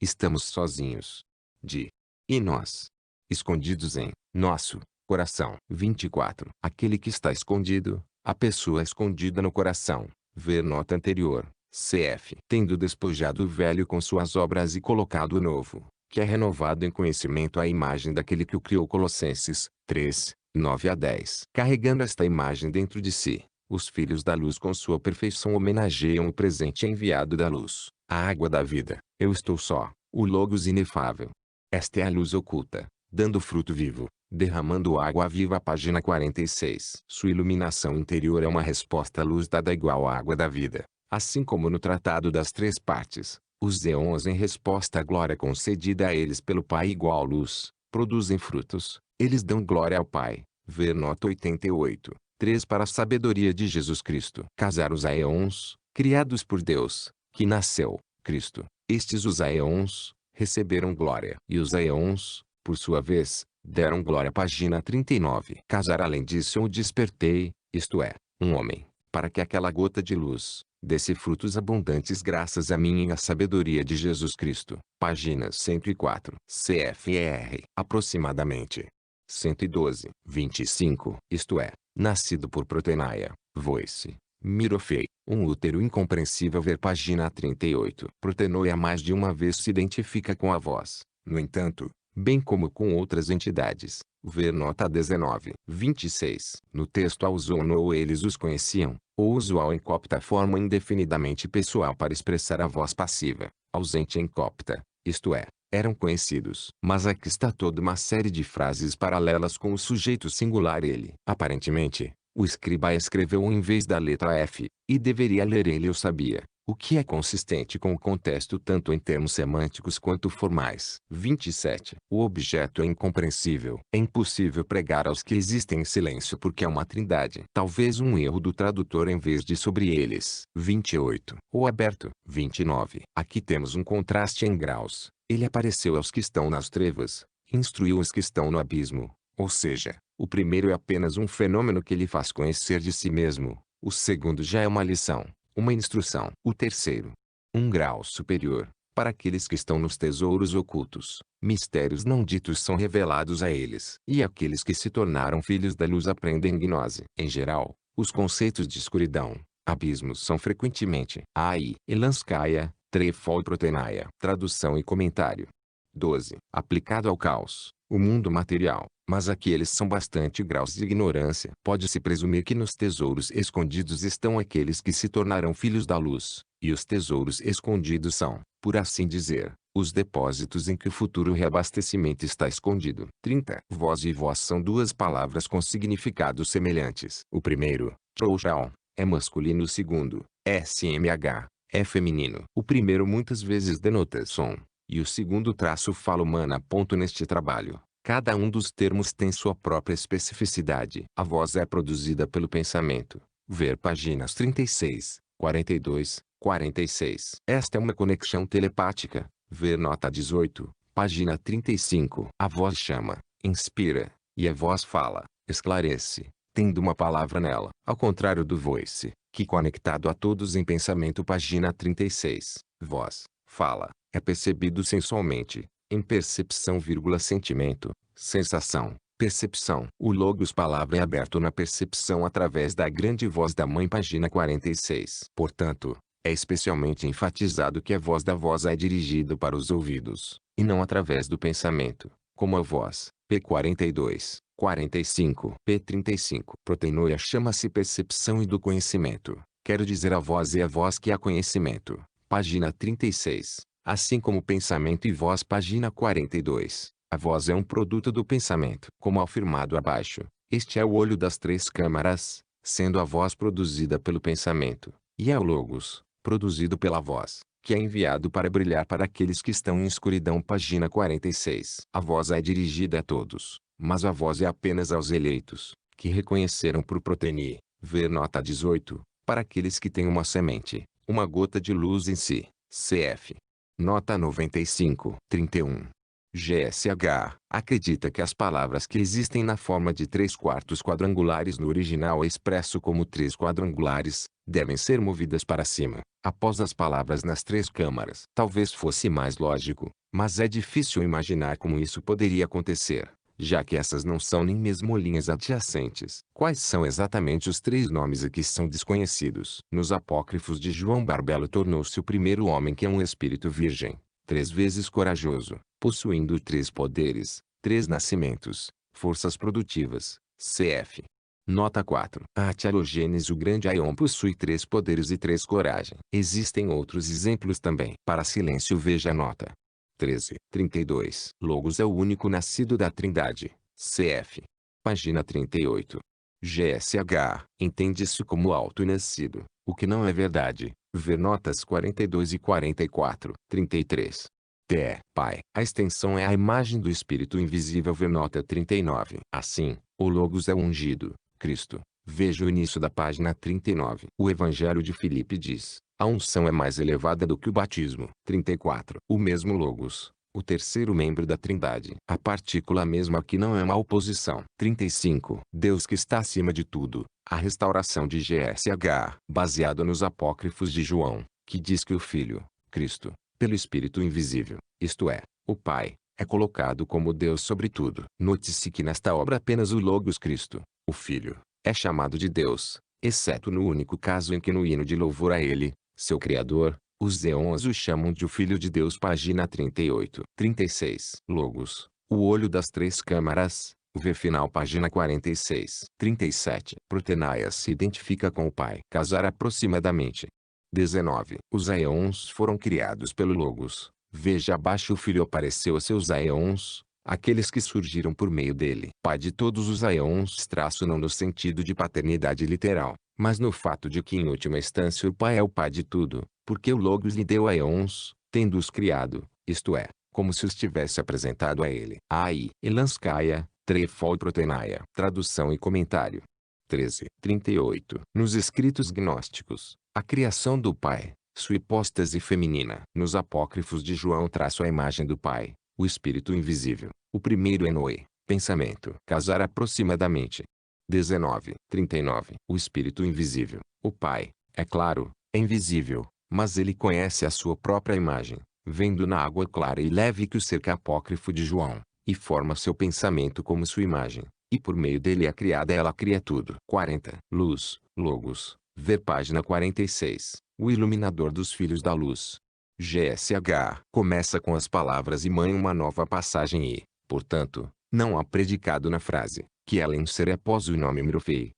estamos sozinhos. E nós? Escondidos em nosso coração. 24. Aquele que está escondido, a pessoa escondida no coração. Ver nota anterior. Cf. Tendo despojado o velho com suas obras e colocado o novo, que é renovado em conhecimento à imagem daquele que o criou. Colossenses 3, 9 a 10. Carregando esta imagem dentro de si, os filhos da luz com sua perfeição homenageiam o presente enviado da luz, a água da vida. Eu estou só, o Logos inefável. Esta é a luz oculta, dando fruto vivo, derramando água viva. Página 46. Sua iluminação interior é uma resposta à luz dada igual à água da vida. Assim como no Tratado das Três Partes, os éons em resposta à glória concedida a eles pelo Pai igual luz, produzem frutos, eles dão glória ao Pai. Ver nota 88. 3. Para a sabedoria de Jesus Cristo. Casar os aeons, criados por Deus, que nasceu, Cristo. Estes os aeons, receberam glória. E os aeons, por sua vez, deram glória. Página 39. Casar além disso eu despertei, isto é, um homem, para que aquela gota de luz, desse frutos abundantes graças a mim e à sabedoria de Jesus Cristo. Página 104. CFR. Aproximadamente 112, 25. Isto é, nascido por Proteinaia, Voice, Mirofei, um útero incompreensível. Ver página 38. Protenoia mais de uma vez se identifica com a voz, no entanto, bem como com outras entidades. Ver nota 19. 26. No texto a usono ou eles os conheciam, ou usual em copta forma indefinidamente pessoal para expressar a voz passiva, ausente em copta, isto é, eram conhecidos. Mas aqui está toda uma série de frases paralelas com o sujeito singular ele. Aparentemente, o escriba escreveu em vez da letra F, e deveria ler ele eu sabia, o que é consistente com o contexto tanto em termos semânticos quanto formais. 27. O objeto é incompreensível. É impossível pregar aos que existem em silêncio porque é uma trindade. Talvez um erro do tradutor em vez de sobre eles. 28. O aberto. 29. Aqui temos um contraste em graus. Ele apareceu aos que estão nas trevas, instruiu os que estão no abismo. Ou seja, o primeiro é apenas um fenômeno que lhe faz conhecer de si mesmo. O segundo já é uma lição, uma instrução. O terceiro, um grau superior, para aqueles que estão nos tesouros ocultos. Mistérios não ditos são revelados a eles. E aqueles que se tornaram filhos da luz aprendem gnose. Em geral, os conceitos de escuridão, abismos são frequentemente AI, Elanskaya, Trefol Proteinaia. Tradução e comentário. 12. Aplicado ao caos, o mundo material, mas aqui eles são bastante graus de ignorância. Pode-se presumir que nos tesouros escondidos estão aqueles que se tornarão filhos da luz, e os tesouros escondidos são, por assim dizer, os depósitos em que o futuro reabastecimento está escondido. 30. Voz e voz são duas palavras com significados semelhantes. O primeiro, Trouxal, é masculino. O segundo, SMH, é feminino. O primeiro muitas vezes denota som, e o segundo traço fala humana. Neste trabalho, cada um dos termos tem sua própria especificidade. A voz é produzida pelo pensamento. Ver páginas 36, 42, 46. Esta é uma conexão telepática, Ver nota 18, página 35. A voz chama, inspira, e a voz fala, esclarece, tendo uma palavra nela. Ao contrário do voice, que conectado a todos em pensamento, página 36. Voz, fala, é percebido sensualmente, em percepção, sentimento, sensação, percepção. O logos palavra é aberto na percepção através da grande voz da mãe, página 46. Portanto, é especialmente enfatizado que a voz da voz é dirigida para os ouvidos, e não através do pensamento, como a voz, p. 42, 45, p. 35. Proteinoia chama-se percepção e do conhecimento, quero dizer a voz é a voz que há conhecimento, página 36, assim como pensamento e voz, página 42. A voz é um produto do pensamento. Como afirmado abaixo, este é o olho das três câmaras, sendo a voz produzida pelo pensamento, e é o logos, produzido pela voz, que é enviado para brilhar para aqueles que estão em escuridão, página 46. A voz é dirigida a todos, mas a voz é apenas aos eleitos, que reconheceram por Protenie, ver nota 18, para aqueles que têm uma semente, uma gota de luz em si, cf. Nota 95, 31. GSH acredita que as palavras que existem na forma de 3/4 quadrangulares no original expresso como 3 quadrangulares, devem ser movidas para cima, após as palavras nas três câmaras. Talvez fosse mais lógico, mas é difícil imaginar como isso poderia acontecer, já que essas não são nem mesmo linhas adjacentes. Quais são exatamente os três nomes aqui são desconhecidos. Nos apócrifos de João Barbelo tornou-se o primeiro homem que é um espírito virgem, 3 vezes corajoso, possuindo 3 poderes, 3 nascimentos, forças produtivas, cf. Nota 4. A Atialogênese, o grande Aion, possui 3 poderes e 3 coragem. Existem outros exemplos também. Para silêncio, veja a nota 13, 32. Logos é o único nascido da Trindade, cf. Página 38. GSH entende-se como auto-nascido, o que não é verdade. Ver notas 42 e 44. 33. T. Pai. A extensão é a imagem do Espírito invisível. Ver nota 39. Assim, o Logos é o ungido, Cristo. Veja o início da página 39. O Evangelho de Filipe diz, a unção é mais elevada do que o batismo. 34. O mesmo Logos, o terceiro membro da Trindade. A partícula mesma aqui não é uma oposição. 35. Deus que está acima de tudo. A restauração de GSH, baseado nos apócrifos de João, que diz que o Filho, Cristo, pelo Espírito invisível, isto é, o Pai, é colocado como Deus sobre tudo. Note-se que nesta obra apenas o Logos Cristo, o Filho, é chamado de Deus, exceto no único caso em que no hino de louvor a ele, seu Criador, os éons o chamam de o Filho de Deus, página 38. 36. Logos, o olho das três câmaras, ver final, página 46. 37. Protenaia se identifica com o Pai. Casar aproximadamente. 19. Os éons foram criados pelo Logos. Veja abaixo, o Filho apareceu a seus éons, aqueles que surgiram por meio dele. Pai de todos os éons, não no sentido de paternidade literal, mas no fato de que em última instância o Pai é o Pai de tudo, porque o Logos lhe deu éons, tendo-os criado, isto é, como se os tivesse apresentado a ele. Ai, Elanskaya, Trefol Protenaia. Tradução e comentário. 13. 38. Nos escritos gnósticos, a criação do Pai, sua hipóstase feminina. Nos apócrifos de João, a imagem do Pai, o Espírito invisível. O primeiro é Noé, pensamento. Casar aproximadamente. 19. 39. O Espírito invisível, o Pai, é claro, é invisível, mas ele conhece a sua própria imagem, vendo na água clara e leve que o cerca. Apócrifo de João, e forma seu pensamento como sua imagem, e por meio dele é criada, ela cria tudo. 40. Luz, Logos, ver página 46. O iluminador dos filhos da luz. GSH começa com as palavras e mãe uma nova passagem e, portanto, não há predicado na frase, que ela insere após o nome Mirofei,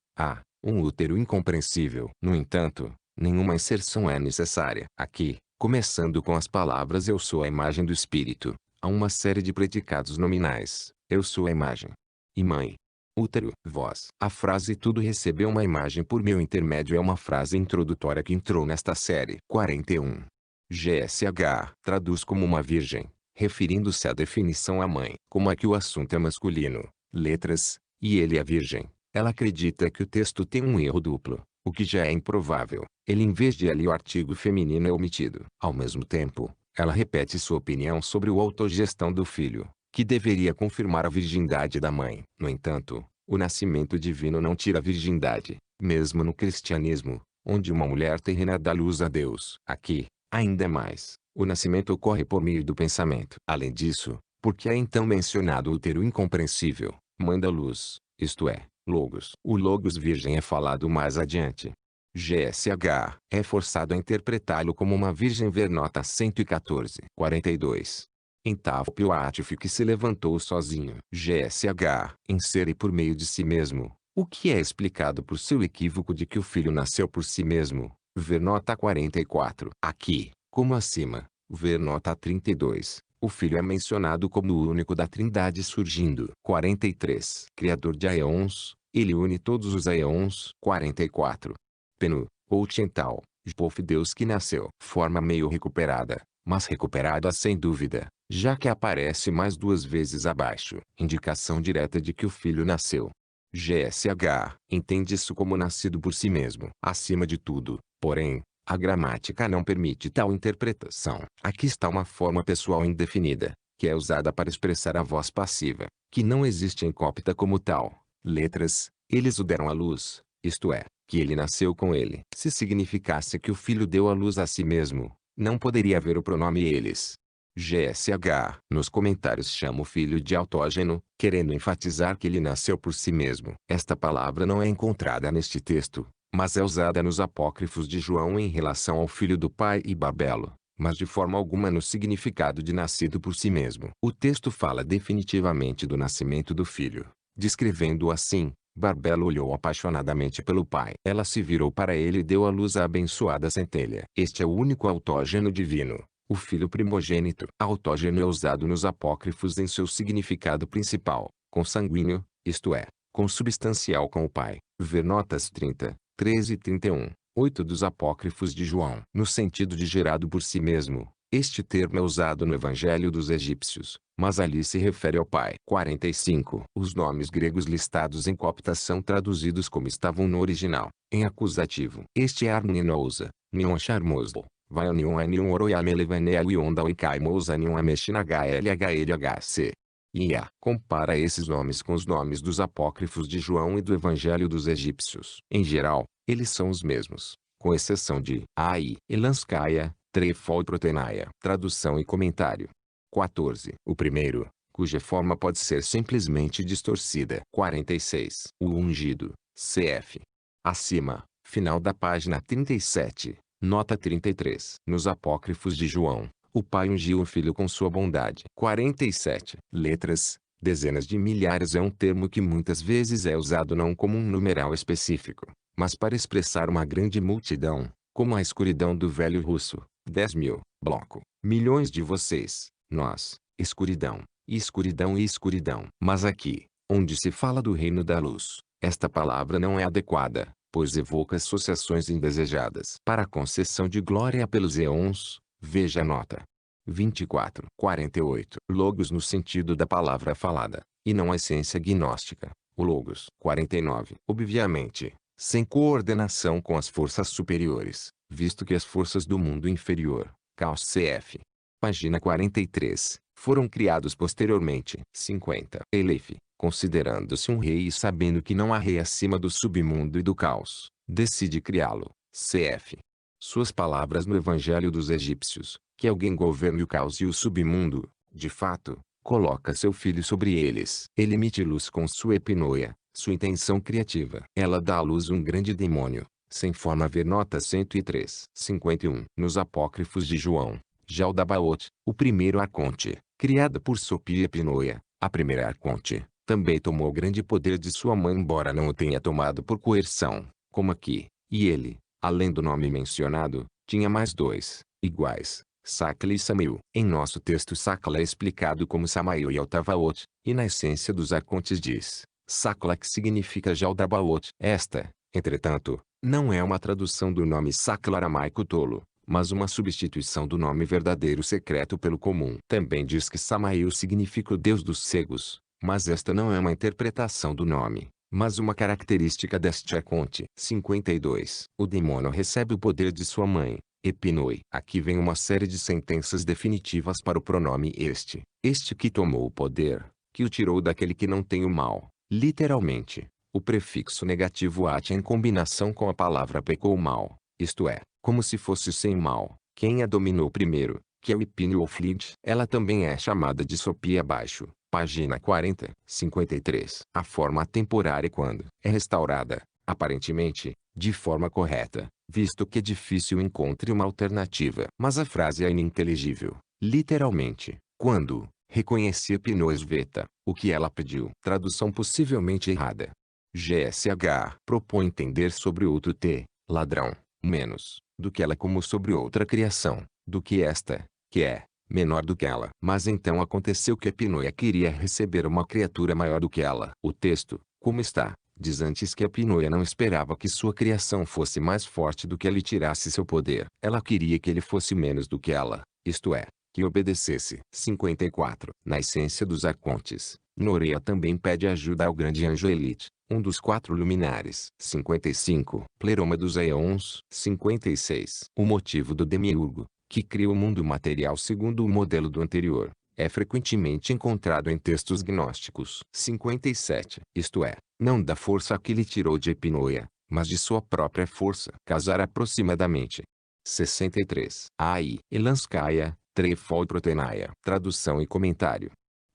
um útero incompreensível. No entanto, nenhuma inserção é necessária. Aqui, começando com as palavras eu sou a imagem do Espírito, há uma série de predicados nominais, eu sou a imagem. E mãe. Útero, voz. A frase tudo recebeu uma imagem por meu intermédio é uma frase introdutória que entrou nesta série. 41. GSH traduz como uma virgem, referindo-se à definição à mãe. Como aqui o assunto é masculino, letras, e ele é virgem, ela acredita que o texto tem um erro duplo, o que já é improvável. Ele, em vez de ali, o artigo feminino é omitido. Ao mesmo tempo, Ela repete sua opinião sobre a autogestão do filho, que deveria confirmar a virgindade da mãe. No entanto, o nascimento divino não tira a virgindade, mesmo no cristianismo, onde uma mulher terrena dá luz a Deus. Aqui, ainda mais, o nascimento ocorre por meio do pensamento. Além disso, porque é então mencionado o útero incompreensível, manda luz, isto é, Logos. O Logos virgem é falado mais adiante. GSH é forçado a interpretá-lo como uma virgem, ver nota 114. 42. Em Tafpio Atif, que se levantou sozinho. GSH, em ser e por meio de si mesmo, o que é explicado por seu equívoco de que o filho nasceu por si mesmo. Ver nota 44. Aqui, como acima, ver nota 32. O Filho é mencionado como o único da Trindade surgindo. 43. Criador de aeons, ele une todos os aeons. 44. Penu, ou Tiental, Jpof, Deus que nasceu. Forma meio recuperada, mas recuperada sem dúvida, já que aparece mais duas vezes abaixo. Indicação direta de que o Filho nasceu. GSH entende isso como nascido por si mesmo. Acima de tudo, porém, a gramática não permite tal interpretação. Aqui está uma forma pessoal indefinida, que é usada para expressar a voz passiva, que não existe em cópita como tal. Letras, eles o deram à luz, isto é, que ele nasceu com ele. Se significasse que o filho deu à luz a si mesmo, não poderia haver o pronome eles. GSH nos comentários chama o filho de autógeno, querendo enfatizar que ele nasceu por si mesmo. Esta palavra não é encontrada neste texto, mas é usada nos apócrifos de João em relação ao filho do pai e Babelo, mas de forma alguma no significado de nascido por si mesmo. O texto fala definitivamente do nascimento do filho, descrevendo-o assim: Barbelo olhou apaixonadamente pelo pai. Ela se virou para ele e deu à luz a abençoada centelha. Este é o único autógeno divino, o filho primogênito. Autógeno é usado nos apócrifos em seu significado principal, consanguíneo, isto é, consubstancial com o pai. Ver notas 30, 13 e 31, 8 dos apócrifos de João. No sentido de gerado por si mesmo, este termo é usado no Evangelho dos Egípcios, mas ali se refere ao pai. 45. Os nomes gregos listados em cópita são traduzidos como estavam no original, em acusativo. Este é Arninousa, Nion Charmoslo, Vaionion Anion Oroyamelevanea Wionda Oikaimosa Nion Ameshinagaelhc. Ia. Compara esses nomes com os nomes dos apócrifos de João e do Evangelho dos Egípcios. Em geral, eles são os mesmos, com exceção de Ai, Elanskaya, Trefol Protenaia. Tradução e comentário. 14. O primeiro, cuja forma pode ser simplesmente distorcida. 46. O ungido, cf. Acima, final da página 37, nota 33. Nos apócrifos de João, o pai ungiu o filho com sua bondade. 47. Letras, dezenas de milhares é um termo que muitas vezes é usado não como um numeral específico, mas para expressar uma grande multidão, como a escuridão do velho russo. 10.000, bloco, milhões de vocês, nós, escuridão, e escuridão e escuridão. Mas aqui, onde se fala do reino da luz, esta palavra não é adequada, pois evoca associações indesejadas. Para a concessão de glória pelos eons, veja a nota 24. 48. Logos no sentido da palavra falada, e não a essência gnóstica, o logos. 49. Obviamente, sem coordenação com as forças superiores, visto que as forças do mundo inferior, Caos cf. Página 43, foram criados posteriormente. 50. Elef, considerando-se um rei e sabendo que não há rei acima do submundo e do caos, decide criá-lo. Cf. Suas palavras no Evangelho dos Egípcios, que alguém governe o caos e o submundo, de fato, coloca seu filho sobre eles. Ele emite luz com sua epinoia, sua intenção criativa. Ela dá à luz um grande demônio, sem forma. Ver nota 103. 51. Nos apócrifos de João, Jaldabaoth, o primeiro arconte, criado por Sopi Epinoia, a primeira arconte, também tomou grande poder de sua mãe, embora não o tenha tomado por coerção, como aqui, e ele, além do nome mencionado, tinha mais dois, iguais, Sakla e Samael. Em nosso texto, Sakla é explicado como Samael e Altavaoth, e na essência dos arcontes diz Sakla, que significa Jaldabaoth. Esta, entretanto, não é uma tradução do nome Sakla aramaico tolo, mas uma substituição do nome verdadeiro secreto pelo comum. Também diz que Samael significa o Deus dos cegos, mas esta não é uma interpretação do nome, mas uma característica deste arconte. 52. O demônio recebe o poder de sua mãe, Epinoi. Aqui vem uma série de sentenças definitivas para o pronome este. Este que tomou o poder, que o tirou daquele que não tem o mal. Literalmente, o prefixo negativo at em combinação com a palavra pecou mal, isto é, como se fosse sem mal. Quem a dominou primeiro, que é o Epínio ou Flige. Ela também é chamada de Sopia abaixo, página 40, 53. A forma temporária quando é restaurada, aparentemente, de forma correta, visto que é difícil encontre uma alternativa. Mas a frase é ininteligível. Literalmente, quando reconheci Epinois Veta, o que ela pediu. Tradução possivelmente errada. GSH propõe entender sobre outro T, ladrão, menos, do que ela como sobre outra criação, do que esta, que é, menor do que ela. Mas então aconteceu que Epinoia queria receber uma criatura maior do que ela. O texto, como está, diz antes que Epinoia não esperava que sua criação fosse mais forte do que ele tirasse seu poder. Ela queria que ele fosse menos do que ela, isto é, que obedecesse. 54. Na essência dos arcontes, Norea também pede ajuda ao grande anjo Elite, um dos 4 luminares. 55. Pleroma dos Aeons. 56. O motivo do demiurgo, que cria o mundo material segundo o modelo do anterior, é frequentemente encontrado em textos gnósticos. 57. Isto é, não da força que lhe tirou de Epinoia, mas de sua própria força. Casar aproximadamente. 63. Ai, Elanskaya, Trefol Protenaia. Tradução e comentário.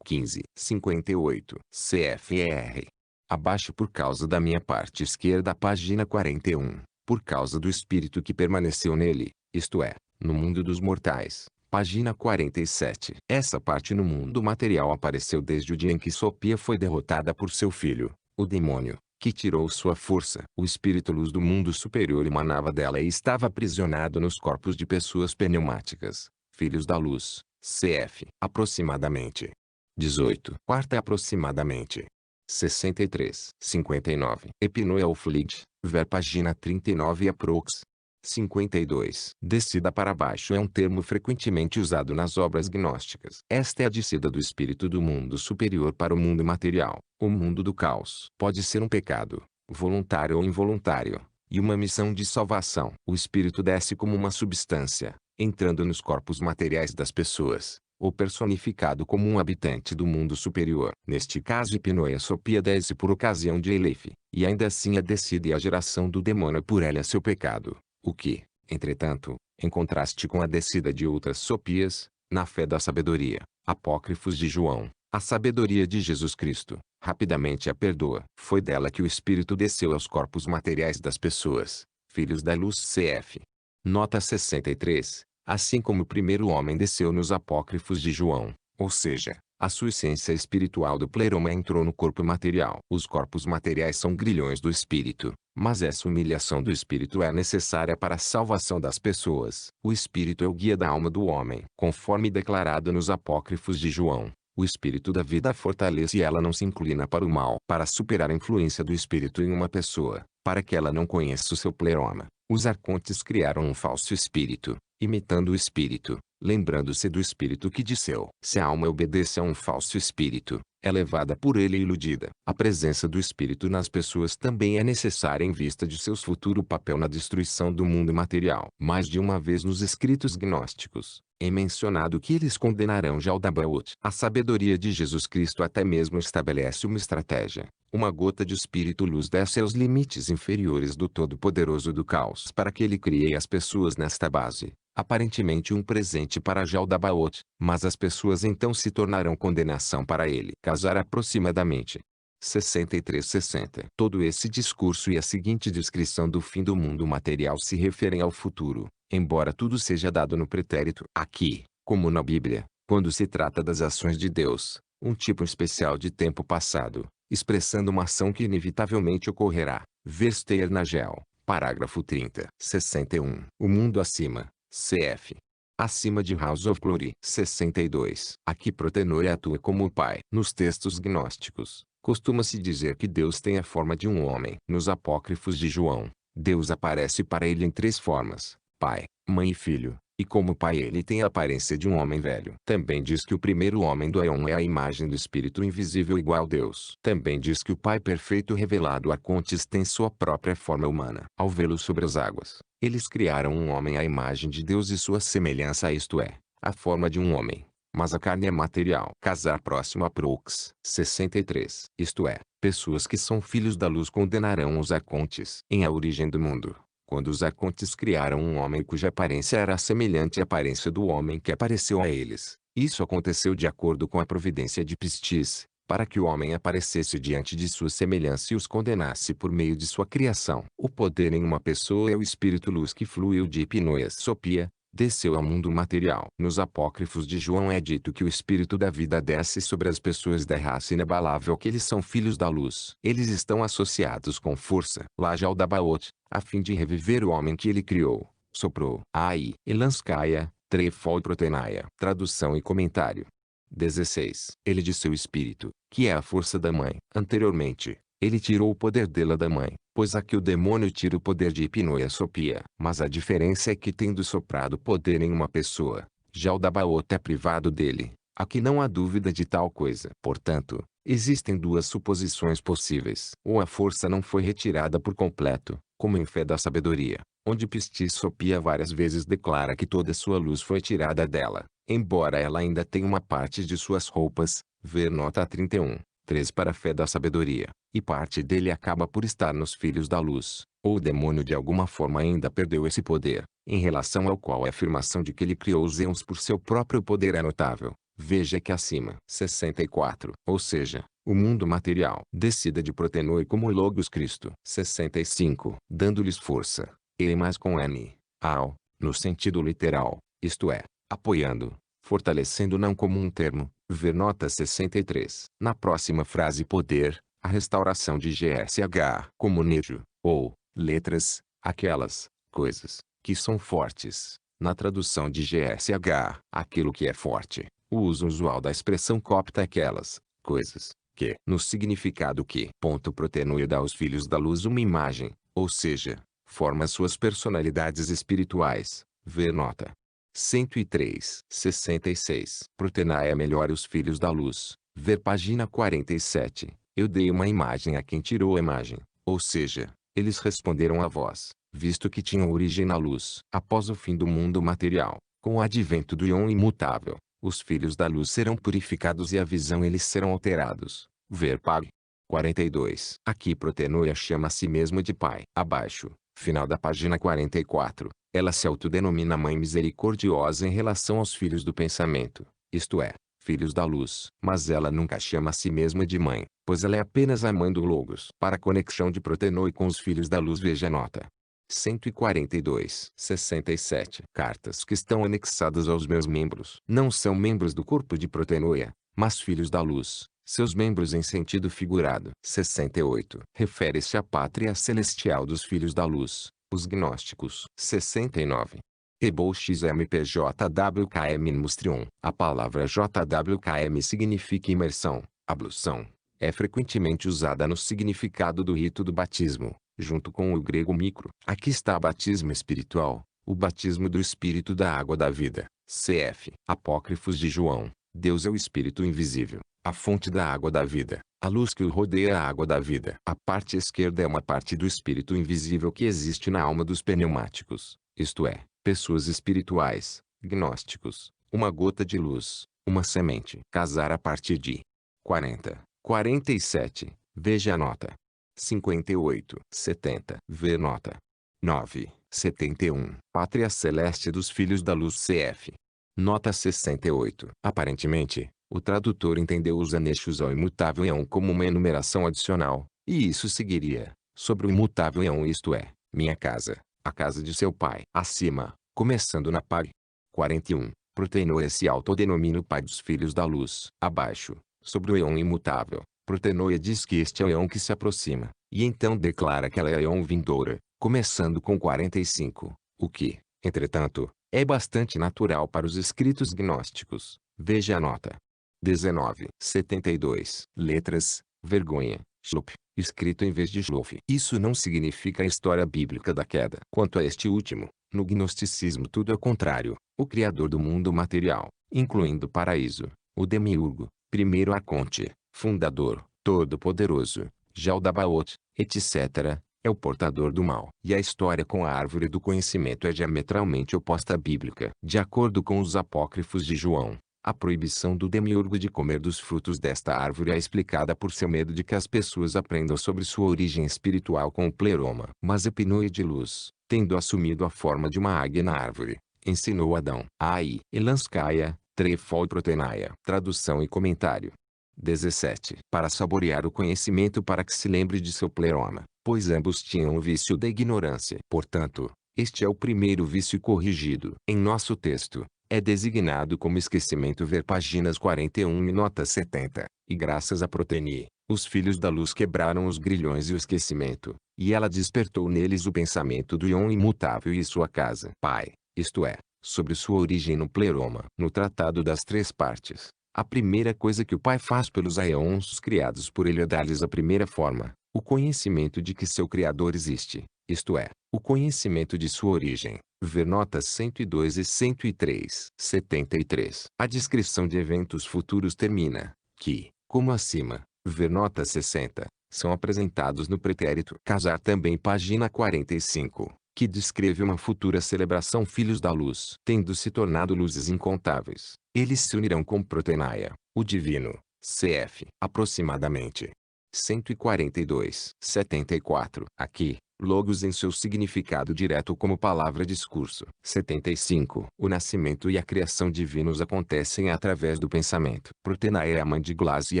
15. 58. CFR. Abaixo por causa da minha parte esquerda, página 41. Por causa do espírito que permaneceu nele, isto é, no mundo dos mortais. Página 47. Essa parte no mundo material apareceu desde o dia em que Sopia foi derrotada por seu filho, o demônio, que tirou sua força. O espírito luz do mundo superior emanava dela e estava aprisionado nos corpos de pessoas pneumáticas, filhos da luz, cf. Aproximadamente. 18. Quarta aproximadamente. 63. 59. Epinoia ou Flige, ver página 39 e aprox. 52. Descida para baixo é um termo frequentemente usado nas obras gnósticas. Esta é a descida do espírito do mundo superior para o mundo material, o mundo do caos. Pode ser um pecado, voluntário ou involuntário, e uma missão de salvação. O espírito desce como uma substância, entrando nos corpos materiais das pessoas, ou personificado como um habitante do mundo superior. Neste caso, Epinoia Sopia desce por ocasião de Elef, e ainda assim a descida e a geração do demônio por ela é seu pecado. O que, entretanto, em contraste com a descida de outras Sopias, na fé da sabedoria, apócrifos de João, a sabedoria de Jesus Cristo, rapidamente a perdoa. Foi dela que o Espírito desceu aos corpos materiais das pessoas, filhos da luz cf. Nota 63. Assim como o primeiro homem desceu nos apócrifos de João, ou seja, a sua essência espiritual do pleroma entrou no corpo material. Os corpos materiais são grilhões do espírito, mas essa humilhação do espírito é necessária para a salvação das pessoas. O espírito é o guia da alma do homem. Conforme declarado nos apócrifos de João, o espírito da vida a fortalece e ela não se inclina para o mal. Para superar a influência do espírito em uma pessoa, para que ela não conheça o seu pleroma, os arcontes criaram um falso espírito, imitando o espírito, lembrando-se do espírito que disseu. Se a alma obedece a um falso espírito, é levada por ele e iludida. A presença do espírito nas pessoas também é necessária em vista de seu futuro papel na destruição do mundo material. Mais de uma vez nos escritos gnósticos, é mencionado que eles condenarão Jaldabaoth. A sabedoria de Jesus Cristo até mesmo estabelece uma estratégia. Uma gota de espírito luz desce aos limites inferiores do Todo-Poderoso do Caos para que ele crie as pessoas nesta base. Aparentemente um presente para Jaldabaoth, mas as pessoas então se tornarão condenação para ele. Casar aproximadamente. 63-60. Todo esse discurso e a seguinte descrição do fim do mundo material se referem ao futuro, embora tudo seja dado no pretérito. Aqui, como na Bíblia, quando se trata das ações de Deus, um tipo especial de tempo passado, expressando uma ação que inevitavelmente ocorrerá. Versteer Nagel, parágrafo 30. 61. O mundo acima. Cf. Acima de House of Glory. 62. Aqui Protenor atua como o Pai. Nos textos gnósticos, costuma-se dizer que Deus tem a forma de um homem. Nos apócrifos de João, Deus aparece para ele em 3 formas: Pai, Mãe e Filho, e como Pai ele tem a aparência de um homem velho. Também diz que o primeiro homem do Aeon é a imagem do Espírito invisível igual a Deus. Também diz que o Pai perfeito revelado a Arcontes tem sua própria forma humana. Ao vê-lo sobre as águas, Eles criaram um homem à imagem de Deus e sua semelhança, isto é, a forma de um homem. Mas a carne é material. Casar próximo a Prox. 63. Isto é, pessoas que são filhos da luz condenarão os arcontes. Em A Origem do Mundo, quando os arcontes criaram um homem cuja aparência era semelhante à aparência do homem que apareceu a eles, isso aconteceu de acordo com a providência de Pistis, para que o homem aparecesse diante de sua semelhança e os condenasse por meio de sua criação. O poder em uma pessoa é o espírito luz que fluiu de Hipnoia Sopia, desceu ao mundo material. Nos apócrifos de João é dito que o espírito da vida desce sobre as pessoas da raça inabalável, que eles são filhos da luz. Eles estão associados com força. Lajal Dabaoth, a fim de reviver o homem que ele criou, soprou. Ai, Elanskaya, Trefol Protenaia. Tradução e comentário. 16. Ele de seu espírito, que é a força da mãe. Anteriormente, ele tirou o poder dela da mãe, pois aqui o demônio tira o poder de Hipnoia Sopia. Mas a diferença é que, tendo soprado poder em uma pessoa, já o Dabaoth é privado dele. Aqui não há dúvida de tal coisa. Portanto, existem duas suposições possíveis. Ou a força não foi retirada por completo, como em Fé da Sabedoria, onde Pistis Sopia várias vezes declara que toda sua luz foi tirada dela, embora ela ainda tenha uma parte de suas roupas, ver nota 31. 3 para a Fé da Sabedoria, e parte dele acaba por estar nos filhos da luz, ou o demônio de alguma forma ainda perdeu esse poder, em relação ao qual a afirmação de que ele criou os éons por seu próprio poder é notável. Veja que acima. 64. Ou seja, o mundo material descida de Protenoi como Logos Cristo. 65. Dando-lhes força, ele mais com N, ao, no sentido literal, isto é, apoiando, fortalecendo não como um termo, ver nota 63. Na próxima frase poder, a restauração de GSH como nejo, ou, letras, aquelas, coisas, que são fortes. Na tradução de GSH, aquilo que é forte, o uso usual da expressão copta é aquelas, coisas, que, no significado que, Protenoi dá aos filhos da luz uma imagem, ou seja, forma suas personalidades espirituais, ver nota 103. 66. Protenaia melhora os filhos da luz, ver página 47. Eu dei uma imagem a quem tirou a imagem, ou seja, eles responderam à voz, visto que tinham origem na luz. Após o fim do mundo material, com o advento do Ion imutável, os filhos da luz serão purificados e a visão eles serão alterados. Ver Pag. 42. Aqui Protenoia chama a si mesmo de pai. Abaixo, final da página 44, ela se autodenomina Mãe Misericordiosa em relação aos filhos do pensamento, isto é, filhos da luz. Mas ela nunca chama a si mesma de mãe, pois ela é apenas a mãe do Logos. Para a conexão de Protenoi com os filhos da luz, veja a nota 142. 67. Cartas que estão anexadas aos meus membros. Não são membros do corpo de Protenoia, mas filhos da luz, seus membros em sentido figurado. 68. Refere-se à pátria celestial dos filhos da luz, os gnósticos. 69. Ebol XMPJWKM Mustrion. A palavra JWKM significa imersão, ablução. É frequentemente usada no significado do rito do batismo, junto com o grego micro. Aqui está batismo espiritual, o batismo do Espírito da água da vida. Cf. Apócrifos de João. Deus é o Espírito invisível, a fonte da água da vida, a luz que o rodeia, a água da vida. A parte esquerda é uma parte do Espírito invisível que existe na alma dos pneumáticos, isto é, pessoas espirituais, gnósticos, uma gota de luz, uma semente. Casar a partir de 40. 47. Veja a nota 58. 70. Ver nota 9. 71. Pátria Celeste dos Filhos da Luz cf. Nota 68. Aparentemente, o tradutor entendeu os anexos ao imutável Eon como uma enumeração adicional, e isso seguiria, sobre o imutável Eon, isto é, minha casa, a casa de seu pai. Acima, começando na Pag. 41. Protenoia se autodenomina o pai dos filhos da luz. Abaixo, sobre o Eon imutável, Protenoia diz que este é o Eon que se aproxima, e então declara que ela é a Eon vindoura, começando com 45, o que, entretanto, é bastante natural para os escritos gnósticos. Veja a nota 19. 72. Letras, vergonha, Shlup, escrito em vez de Shlof. Isso não significa a história bíblica da queda. Quanto a este último, no gnosticismo tudo é o contrário. O Criador do mundo material, incluindo o paraíso, o demiurgo, primeiro arconte, fundador, todo-poderoso, Jaldabaoth, etc., é o portador do mal. E a história com a árvore do conhecimento é diametralmente oposta à bíblica. De acordo com os apócrifos de João, a proibição do demiurgo de comer dos frutos desta árvore é explicada por seu medo de que as pessoas aprendam sobre sua origem espiritual com o pleroma. Mas Epinoe de luz, tendo assumido a forma de uma águia na árvore, ensinou Adão. Ai, Elanskaya, Trefol Protenaia. Tradução e comentário. 17. Para saborear o conhecimento para que se lembre de seu pleroma, pois ambos tinham o vício da ignorância. Portanto, este é o primeiro vício corrigido. Em nosso texto, é designado como esquecimento, ver páginas 41 e nota 70. E graças a Protenie, os filhos da luz quebraram os grilhões e o esquecimento, e ela despertou neles o pensamento do Ion imutável e sua casa. Pai, isto é, sobre sua origem no pleroma. No Tratado das Três Partes, a primeira coisa que o Pai faz pelos aeons criados por ele é dar-lhes a primeira forma, o conhecimento de que seu Criador existe, isto é, o conhecimento de sua origem. Ver notas 102 e 103. 73. A descrição de eventos futuros termina, que, como acima, ver nota 60, são apresentados no pretérito casar. Também página 45, que descreve uma futura celebração. Filhos da luz, tendo se tornado luzes incontáveis, eles se unirão com Protenaia, o divino, cf. aproximadamente 142. 74. Aqui, logos em seu significado direto como palavra discurso. 75. O nascimento e a criação divinos acontecem através do pensamento. Protenaia é a mãe de Glass e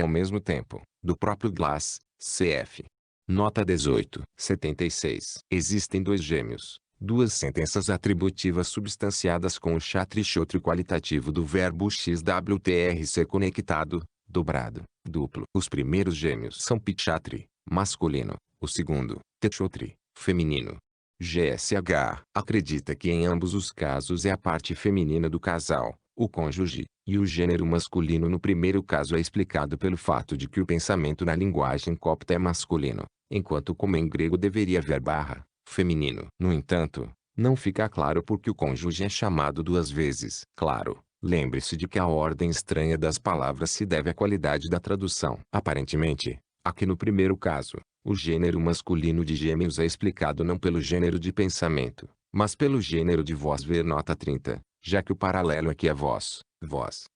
ao mesmo tempo, do próprio Glass, cf. Nota 18. 76. Existem dois gêmeos, duas sentenças atributivas substanciadas com o Kshatri qualitativo do verbo xwtrc conectado, dobrado, duplo. Os primeiros gêmeos são Pichatri, masculino, o segundo, Techotri, feminino. GSH acredita que em ambos os casos é a parte feminina do casal, o cônjuge, e o gênero masculino no primeiro caso é explicado pelo fato de que o pensamento na linguagem copta é masculino, enquanto como em grego deveria haver barra, feminino. No entanto, não fica claro por que o cônjuge é chamado duas vezes. Claro, lembre-se de que a ordem estranha das palavras se deve à qualidade da tradução. Aparentemente, aqui no primeiro caso, o gênero masculino de gêmeos é explicado não pelo gênero de pensamento, mas pelo gênero de voz. Ver nota 30, já que o paralelo aqui é voz,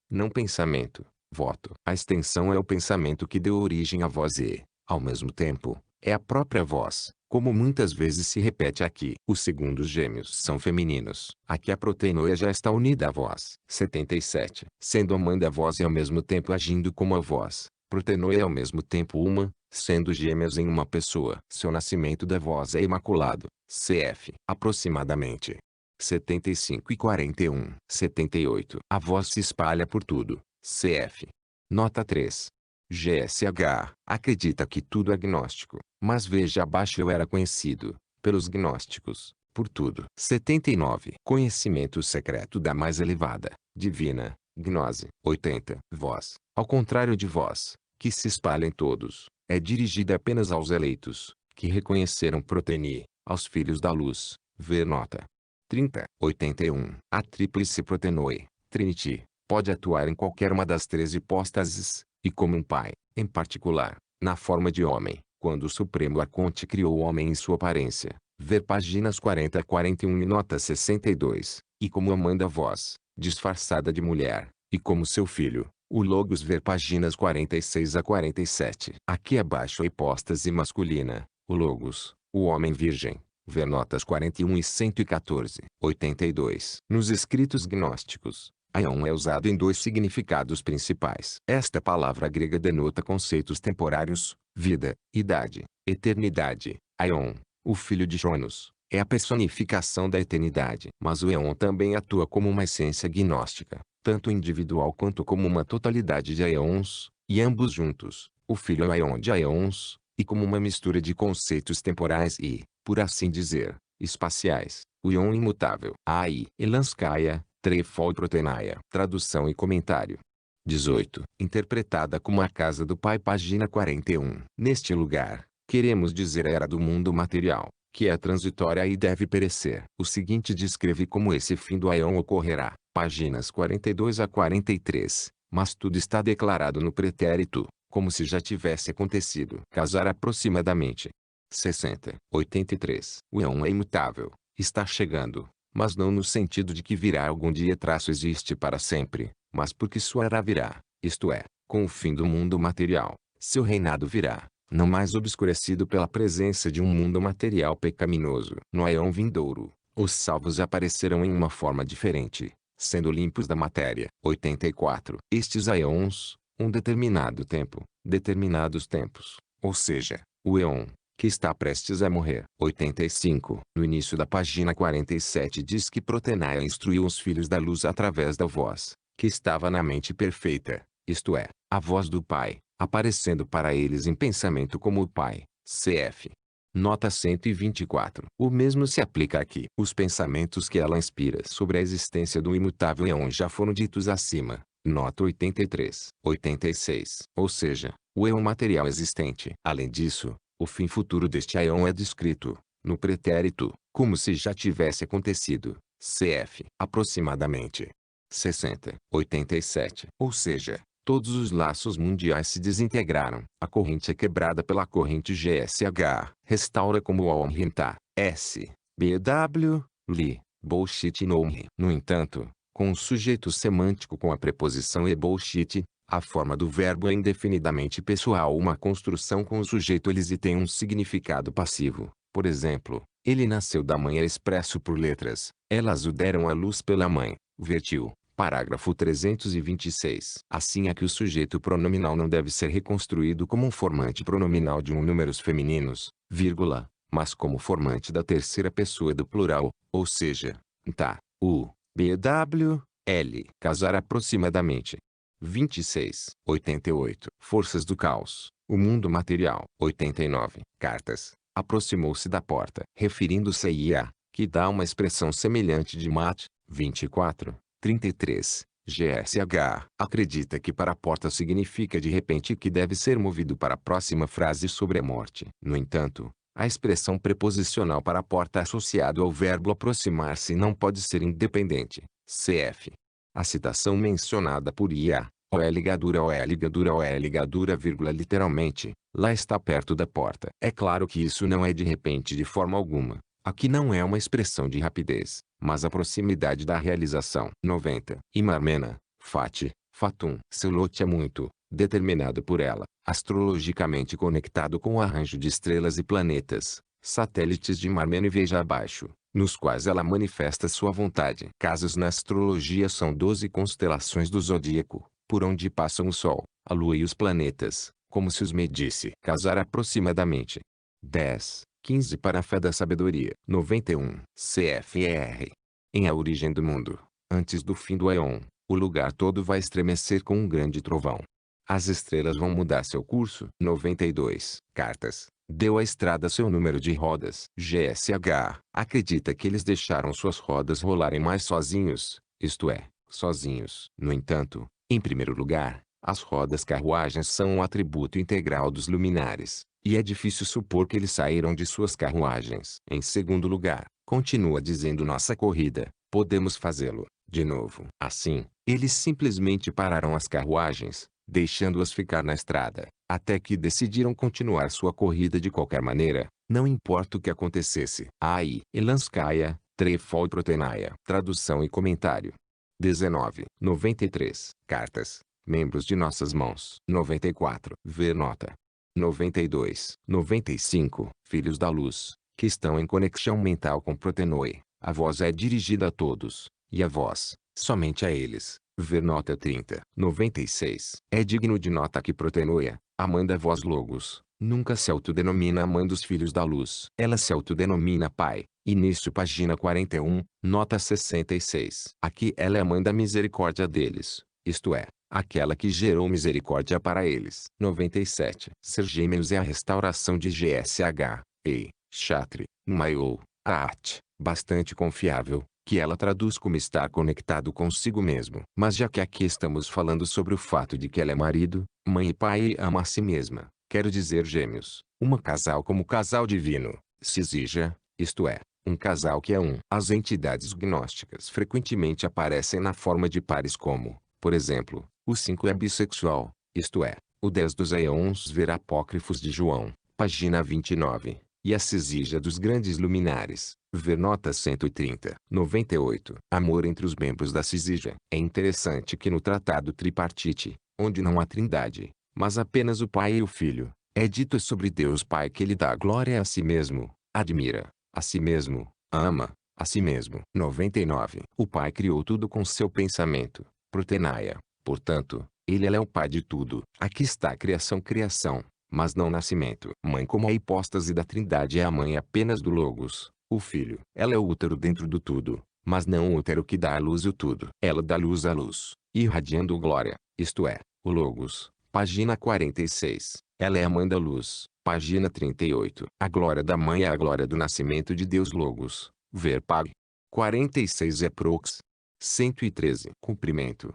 não pensamento, voto. A extensão é o pensamento que deu origem à voz e, ao mesmo tempo, é a própria voz, como muitas vezes se repete aqui. Os segundos gêmeos são femininos. Aqui a proteinoia já está unida à voz. 77. Sendo a mãe da voz e ao mesmo tempo agindo como a voz, proteinoia é ao mesmo tempo uma, sendo gêmeas em uma pessoa. Seu nascimento da voz é imaculado, cf. aproximadamente 75 e 41. 78. A voz se espalha por tudo, cf. Nota 3. GSH acredita que tudo é gnóstico, mas veja abaixo: eu era conhecido, pelos gnósticos, por tudo. 79. Conhecimento secreto da mais elevada, divina, gnose. 80. Voz, ao contrário de vós, que se espalha em todos, é dirigida apenas aos eleitos, que reconheceram Protenie, aos filhos da luz. Ver nota 30. 81. A tríplice Protenoi, Trinity, pode atuar em qualquer uma das três hipóstases, e como um pai, em particular, na forma de homem, quando o Supremo Arconte criou o homem em sua aparência. Ver páginas 40 a 41 e nota 62. E como a mãe da voz, disfarçada de mulher, e como seu filho, o Logos. Ver páginas 46 a 47. Aqui abaixo a hipóstase masculina, o Logos, o homem virgem. Ver notas 41 e 114. 82. Nos escritos gnósticos, aion é usado em dois significados principais. Esta palavra grega denota conceitos temporários, vida, idade, eternidade. Aion, o filho de Cronos, é a personificação da eternidade. Mas o éon também atua como uma essência gnóstica, tanto individual quanto como uma totalidade de aeons, e ambos juntos, o filho é o aion de aeons, e como uma mistura de conceitos temporais e, por assim dizer, espaciais, o ion imutável. Ai, Elanskaya, Trefol Protenaia. Tradução e comentário. 18. Interpretada como a casa do Pai. Página 41. Neste lugar, queremos dizer a era do mundo material, que é transitória e deve perecer. O seguinte descreve como esse fim do aion ocorrerá. Páginas 42 a 43. Mas tudo está declarado no pretérito, como se já tivesse acontecido. Casar aproximadamente 60. 83. O éon é imutável, está chegando, mas não no sentido de que virá algum dia traço existe para sempre, mas porque sua era virá, isto é, com o fim do mundo material, seu reinado virá, não mais obscurecido pela presença de um mundo material pecaminoso. No éon vindouro, os salvos aparecerão em uma forma diferente, sendo limpos da matéria. 84. Estes éons, um determinado tempo, determinados tempos, ou seja, o éon, que está prestes a morrer. 85. No início da página 47 diz que Protenaia instruiu os filhos da luz através da voz, que estava na mente perfeita, isto é, a voz do Pai, aparecendo para eles em pensamento como o Pai. Cf. Nota 124. O mesmo se aplica aqui. Os pensamentos que ela inspira sobre a existência do imutável éon já foram ditos acima. Nota 83. 86. Ou seja, o éon material existente. Além disso, o fim futuro deste éon é descrito, no pretérito, como se já tivesse acontecido. Cf. Aproximadamente. 60. 87. Ou seja, todos os laços mundiais se desintegraram. A corrente é quebrada pela corrente GSH. Restaura como o Omrinta. S. BW. Li. Bullshit Nomi. No entanto, com o sujeito semântico com a preposição e bullshit, a forma do verbo é indefinidamente pessoal. Uma construção com o sujeito eles e tem um significado passivo. Por exemplo, ele nasceu da mãe é expresso por letras. Elas o deram à luz pela mãe. Vertil. Parágrafo 326. Assim é que o sujeito pronominal não deve ser reconstruído como um formante pronominal de um números femininos, vírgula, mas como formante da terceira pessoa do plural, ou seja, tá, u, bw, l. Casar aproximadamente. 26. 88. Forças do caos. O mundo material. 89. Cartas. Aproximou-se da porta. Referindo-se a Ia, que dá uma expressão semelhante de Mat. 24. 33. GSH. Acredita que para a porta significa de repente que deve ser movido para a próxima frase sobre a morte. No entanto, a expressão preposicional para a porta associado ao verbo aproximar-se não pode ser independente. Cf. A citação mencionada por Ia, ou é ligadura ou é ligadura ou é ligadura, vírgula, literalmente, lá está perto da porta. É claro que isso não é de repente de forma alguma. Aqui não é uma expressão de rapidez, mas a proximidade da realização. 90. Imarmena, Fati, Fatum. Seu lote é muito, determinado por ela, astrologicamente conectado com o arranjo de estrelas e planetas, satélites de Imarmena e veja abaixo, nos quais ela manifesta sua vontade. Casos na astrologia são 12 constelações do zodíaco, por onde passam o Sol, a Lua e os planetas, como se os medisse. Casar aproximadamente. 10. 15 para a fé da sabedoria. 91. CFR. Em A Origem do Mundo, antes do fim do éon, o lugar todo vai estremecer com um grande trovão. As estrelas vão mudar seu curso. 92. Cartas. Deu à estrada seu número de rodas. GSH. Acredita que eles deixaram suas rodas rolarem mais sozinhos, isto é, sozinhos. No entanto, em primeiro lugar, as rodas carruagens são um atributo integral dos luminares, e é difícil supor que eles saíram de suas carruagens. Em segundo lugar, continua dizendo nossa corrida, podemos fazê-lo, de novo. Assim, eles simplesmente pararam as carruagens, deixando-as ficar na estrada, até que decidiram continuar sua corrida de qualquer maneira, não importa o que acontecesse. Aí, Elanskaya, Trefol Protenaia. Tradução e comentário. 19. 93. Cartas. Membros de nossas mãos. 94. Ver nota. 92. 95. Filhos da luz, que estão em conexão mental com Protenoi. A voz é dirigida a todos, e a voz, somente a eles. Ver nota 30. 96. É digno de nota que Protenoia, a mãe da voz Logos, nunca se autodenomina a mãe dos filhos da luz. Ela se autodenomina pai. Início página 41, nota 66. Aqui ela é a mãe da misericórdia deles, isto é, aquela que gerou misericórdia para eles. 97. Ser gêmeos é a restauração de GSH, e, Chatre, Maiou, Aat, bastante confiável, que ela traduz como estar conectado consigo mesmo. Mas já que aqui estamos falando sobre o fato de que ela é marido, mãe e pai e ama a si mesma, quero dizer gêmeos, uma casal como casal divino, se exija, isto é, um casal que é um. As entidades gnósticas frequentemente aparecem na forma de pares como, por exemplo, o 5 é bissexual, isto é, o 10 dos éons ver apócrifos de João, página 29, e a Cisígia dos grandes luminares. Ver nota 130. 98. Amor entre os membros da Cisígia. É interessante que no tratado tripartite, onde não há trindade, mas apenas o Pai e o Filho, é dito sobre Deus Pai que ele dá glória a si mesmo, admira a si mesmo, ama a si mesmo. 99. O Pai criou tudo com seu pensamento, protenaia. Portanto, ele é o Pai de tudo. Aqui está a criação, mas não nascimento. Mãe, como a hipóstase da Trindade é a mãe apenas do Logos, o Filho. Ela é o útero dentro do tudo, mas não o útero que dá à luz o tudo. Ela dá luz à luz, irradiando glória, isto é, o Logos. Página 46. Ela é a mãe da luz. Página 38. A glória da mãe é a glória do nascimento de Deus Logos. Ver Pag. 46 é prox. 113. Cumprimento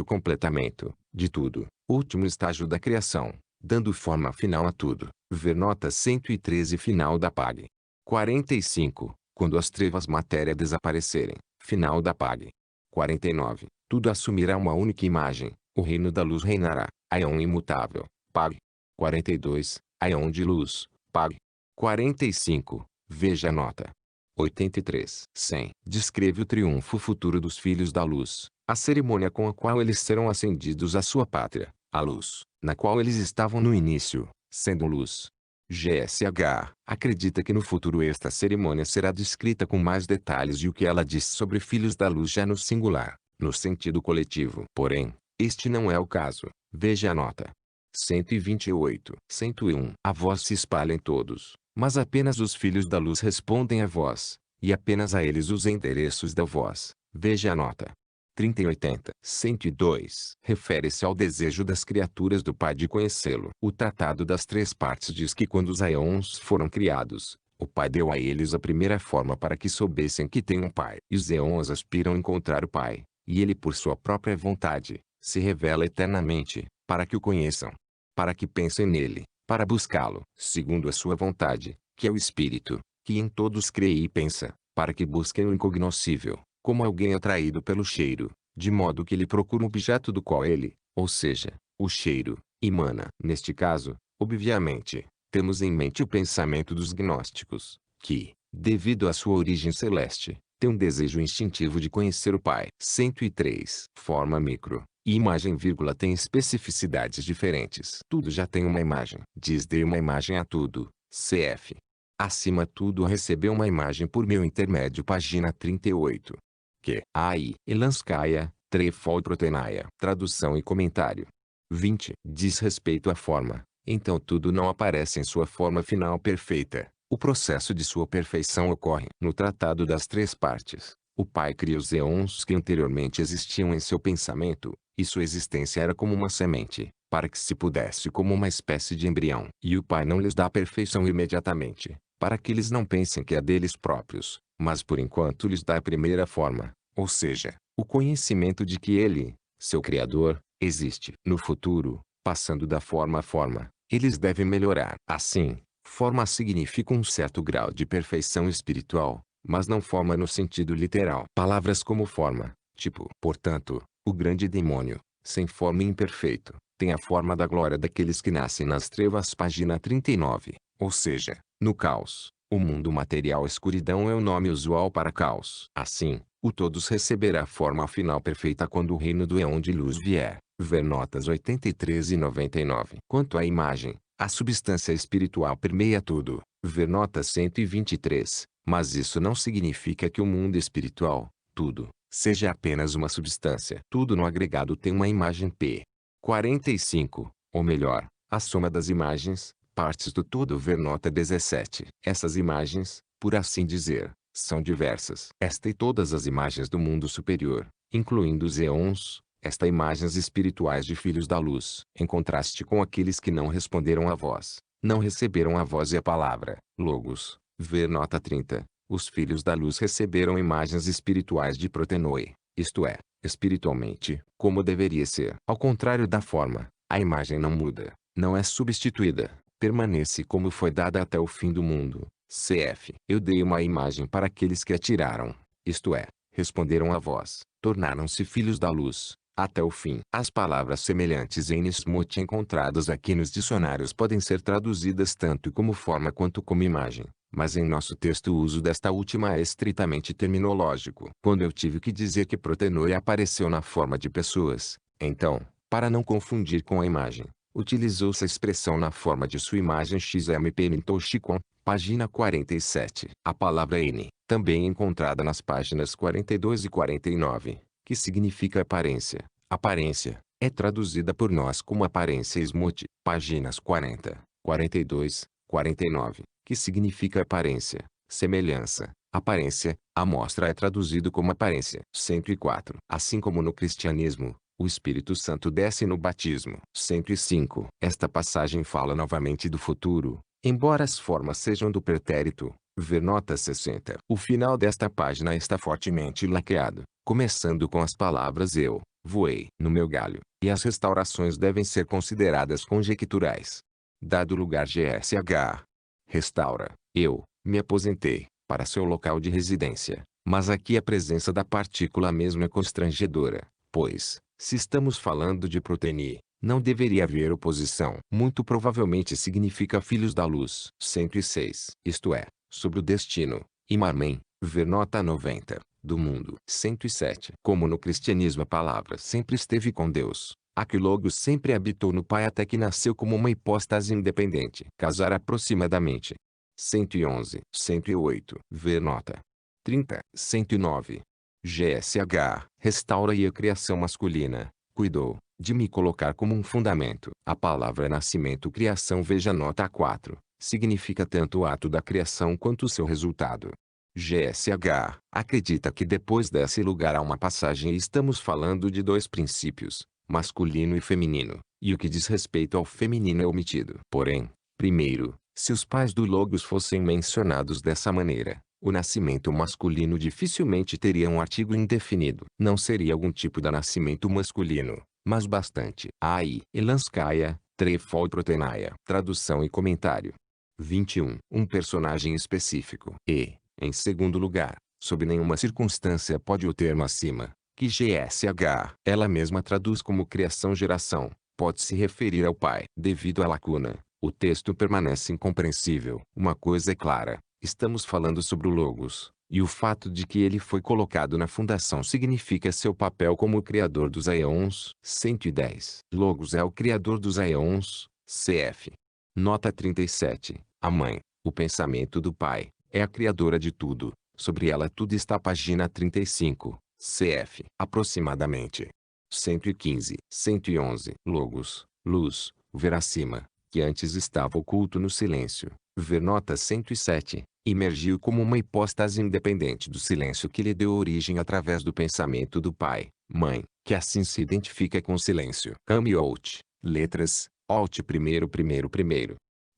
completamento, de tudo, último estágio da criação, dando forma final a tudo. Ver nota 113 final da Pag. 45. Quando as trevas matéria desaparecerem, final da Pag. 49. Tudo assumirá uma única imagem, o reino da luz reinará, Aion imutável, Pag. 42. Aion de luz, Pag. 45. Veja a nota. 83. 100. Descreve o triunfo futuro dos filhos da luz, a cerimônia com a qual eles serão ascendidos à sua pátria, a luz, na qual eles estavam no início, sendo luz. GSH acredita que no futuro esta cerimônia será descrita com mais detalhes e o que ela diz sobre filhos da luz já no singular, no sentido coletivo. Porém, este não é o caso. Veja a nota. 128. 101. A voz se espalha em todos, mas apenas os filhos da luz respondem à voz, e apenas a eles os endereços da voz. Veja a nota. 30 e 80. 102. Refere-se ao desejo das criaturas do Pai de conhecê-lo. O Tratado das Três Partes diz que quando os aeons foram criados, o Pai deu a eles a primeira forma para que soubessem que têm um Pai. E os aeons aspiram a encontrar o Pai, e ele por sua própria vontade, se revela eternamente, para que o conheçam, para que pensem nele, para buscá-lo, segundo a sua vontade, que é o Espírito, que em todos crê e pensa, para que busquem o incognoscível, como alguém atraído pelo cheiro, de modo que ele procura o objeto do qual ele, ou seja, o cheiro, emana. Neste caso, obviamente, temos em mente o pensamento dos gnósticos, que, devido à sua origem celeste, tem um desejo instintivo de conhecer o Pai. 103. Forma micro e imagem, tem especificidades diferentes. Tudo já tem uma imagem. Diz dei uma imagem a tudo, cf. Acima tudo recebeu uma imagem por meu intermédio. Página 38. Que AI Elanskaya, Trefol Protenaia. Tradução e comentário. 20. Diz respeito à forma. Então tudo não aparece em sua forma final perfeita. O processo de sua perfeição ocorre no Tratado das Três Partes. O Pai cria os éons que anteriormente existiam em seu pensamento, e sua existência era como uma semente, para que se pudesse como uma espécie de embrião. E o Pai não lhes dá a perfeição imediatamente, para que eles não pensem que é deles próprios, mas por enquanto lhes dá a primeira forma, ou seja, o conhecimento de que ele, seu Criador, existe. No futuro, passando da forma a forma, eles devem melhorar. Assim, forma significa um certo grau de perfeição espiritual, mas não forma no sentido literal. Palavras como forma, tipo. Portanto, o grande demônio, sem forma e imperfeito, tem a forma da glória daqueles que nascem nas trevas. Página 39. Ou seja, no caos, o mundo material. Escuridão é o nome usual para caos. Assim, o todos receberá a forma final perfeita quando o reino do éon de luz vier. Ver notas 83 e 99. Quanto à imagem, a substância espiritual permeia tudo. Ver nota 123. Mas isso não significa que o mundo espiritual, tudo, seja apenas uma substância. Tudo no agregado tem uma imagem P. 45, ou melhor, a soma das imagens, partes do todo. Ver nota 17. Essas imagens, por assim dizer, são diversas. Esta e todas as imagens do mundo superior, incluindo os éons, estas imagens espirituais de filhos da luz, em contraste com aqueles que não responderam à voz, não receberam a voz e a palavra, logos. Ver nota 30. Os filhos da luz receberam imagens espirituais de protenoi, isto é, espiritualmente, como deveria ser. Ao contrário da forma, a imagem não muda, não é substituída, permanece como foi dada até o fim do mundo. Cf. Eu dei uma imagem para aqueles que atiraram, isto é, responderam à voz, tornaram-se filhos da luz, até o fim. As palavras semelhantes em Nismote encontradas aqui nos dicionários podem ser traduzidas tanto como forma quanto como imagem, mas em nosso texto o uso desta última é estritamente terminológico. Quando eu tive que dizer que Protenoi apareceu na forma de pessoas, então, para não confundir com a imagem, utilizou-se a expressão na forma de sua imagem XMP Mintoshikon, página 47. A palavra N, também encontrada nas páginas 42 e 49, que significa aparência, aparência, é traduzida por nós como aparência Smote, páginas 40, 42, 49, que significa aparência, semelhança, aparência, amostra é traduzido como aparência. 104. Assim como no cristianismo, o Espírito Santo desce no batismo. 105. Esta passagem fala novamente do futuro, embora as formas sejam do pretérito. Ver nota 60. O final desta página está fortemente laqueado, começando com as palavras eu, voei, no meu galho, e as restaurações devem ser consideradas conjecturais. Dado lugar GSH. Restaura, eu, me aposentei, para seu local de residência, mas aqui a presença da partícula mesmo é constrangedora, pois, se estamos falando de Proteni, não deveria haver oposição. Muito provavelmente significa filhos da luz. 106. Isto é, sobre o destino, Imarmen, ver nota 90, do mundo. 107. Como no cristianismo a palavra sempre esteve com Deus, aqui Logos sempre habitou no Pai até que nasceu como uma hipóstase independente. Casar aproximadamente. 111. 108. Ver nota 30. 109. GSH. Restaura e a criação masculina. Cuidou de me colocar como um fundamento. A palavra nascimento-criação, veja nota 4, significa tanto o ato da criação quanto o seu resultado. GSH acredita que depois desse lugar a uma passagem e estamos falando de dois princípios, masculino e feminino, e o que diz respeito ao feminino é omitido. Porém, primeiro, se os pais do Logos fossem mencionados dessa maneira, o nascimento masculino dificilmente teria um artigo indefinido. Não seria algum tipo de nascimento masculino, mas bastante. Aí, Elanskaya, Trefol Protenaia. Tradução e comentário. 21. Um personagem específico. E, em segundo lugar, sob nenhuma circunstância pode o termo acima, que GSH, ela mesma traduz como criação-geração, pode se referir ao pai. Devido à lacuna, o texto permanece incompreensível. Uma coisa é clara, estamos falando sobre o Logos, e o fato de que ele foi colocado na fundação significa seu papel como o criador dos aeons. 110. Logos é o criador dos aeons, cf. Nota 37. A mãe, o pensamento do pai, é a criadora de tudo, sobre ela tudo está. Página 35, cf. Aproximadamente. 115. 111. Logos, luz, ver acima, que antes estava oculto no silêncio. Ver nota 107. Emergiu como uma hipóstase independente do silêncio que lhe deu origem através do pensamento do pai, mãe, que assim se identifica com o silêncio. Amiot, letras, Alt primeiro.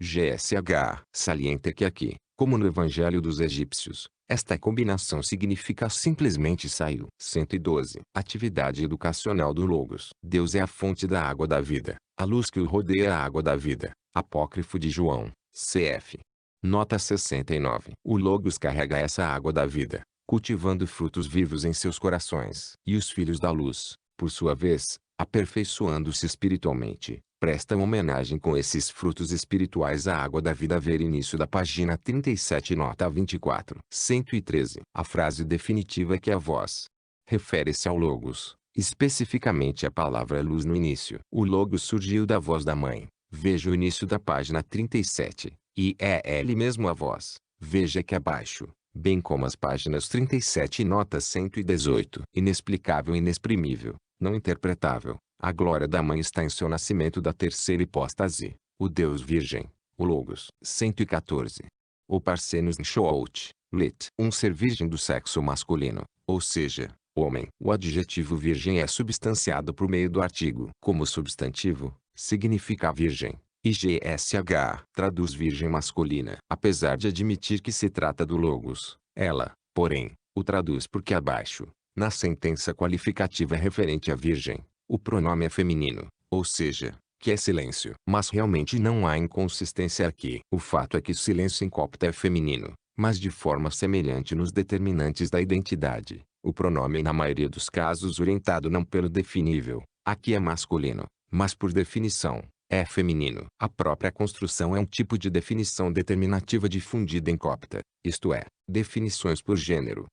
GSH. Salienta que aqui, como no Evangelho dos Egípcios, esta combinação significa simplesmente saiu. 112. Atividade educacional do Logos. Deus é a fonte da água da vida, a luz que o rodeia, a água da vida. Apócrifo de João, cf. Nota 69. O Logos carrega essa água da vida, cultivando frutos vivos em seus corações. E os filhos da luz, por sua vez, aperfeiçoando-se espiritualmente, prestam homenagem com esses frutos espirituais à água da vida. Ver início da página 37, nota 24. 113. A frase definitiva que a voz refere-se ao Logos, especificamente a palavra luz no início. O Logos surgiu da voz da mãe. Veja o início da página 37, e é ele mesmo a voz. Veja que abaixo, bem como as páginas 37 e nota 118. Inexplicável e inexprimível, não interpretável, a glória da mãe está em seu nascimento da terceira hipóstase, o Deus Virgem, o Logos. 114. O Parcenos Shout, lit. Um ser virgem do sexo masculino, ou seja, homem. O adjetivo virgem é substanciado por meio do artigo. Como substantivo, significa virgem. IGSH traduz virgem masculina. Apesar de admitir que se trata do Logos, ela, porém, o traduz porque abaixo, na sentença qualificativa referente à virgem, o pronome é feminino, ou seja, que é silêncio. Mas realmente não há inconsistência aqui. O fato é que silêncio em copta é feminino, mas de forma semelhante nos determinantes da identidade, O pronome é na maioria dos casos orientado não pelo definível, aqui é masculino, mas por definição, é feminino. A própria construção é um tipo de definição determinativa difundida em copta, isto é, definições por gênero,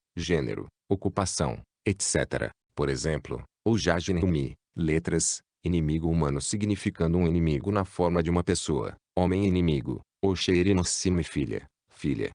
ocupação, etc. Por exemplo, ou Jajnehumi, letras, inimigo humano significando um inimigo na forma de uma pessoa, homem inimigo, ou Sheirinosime filha,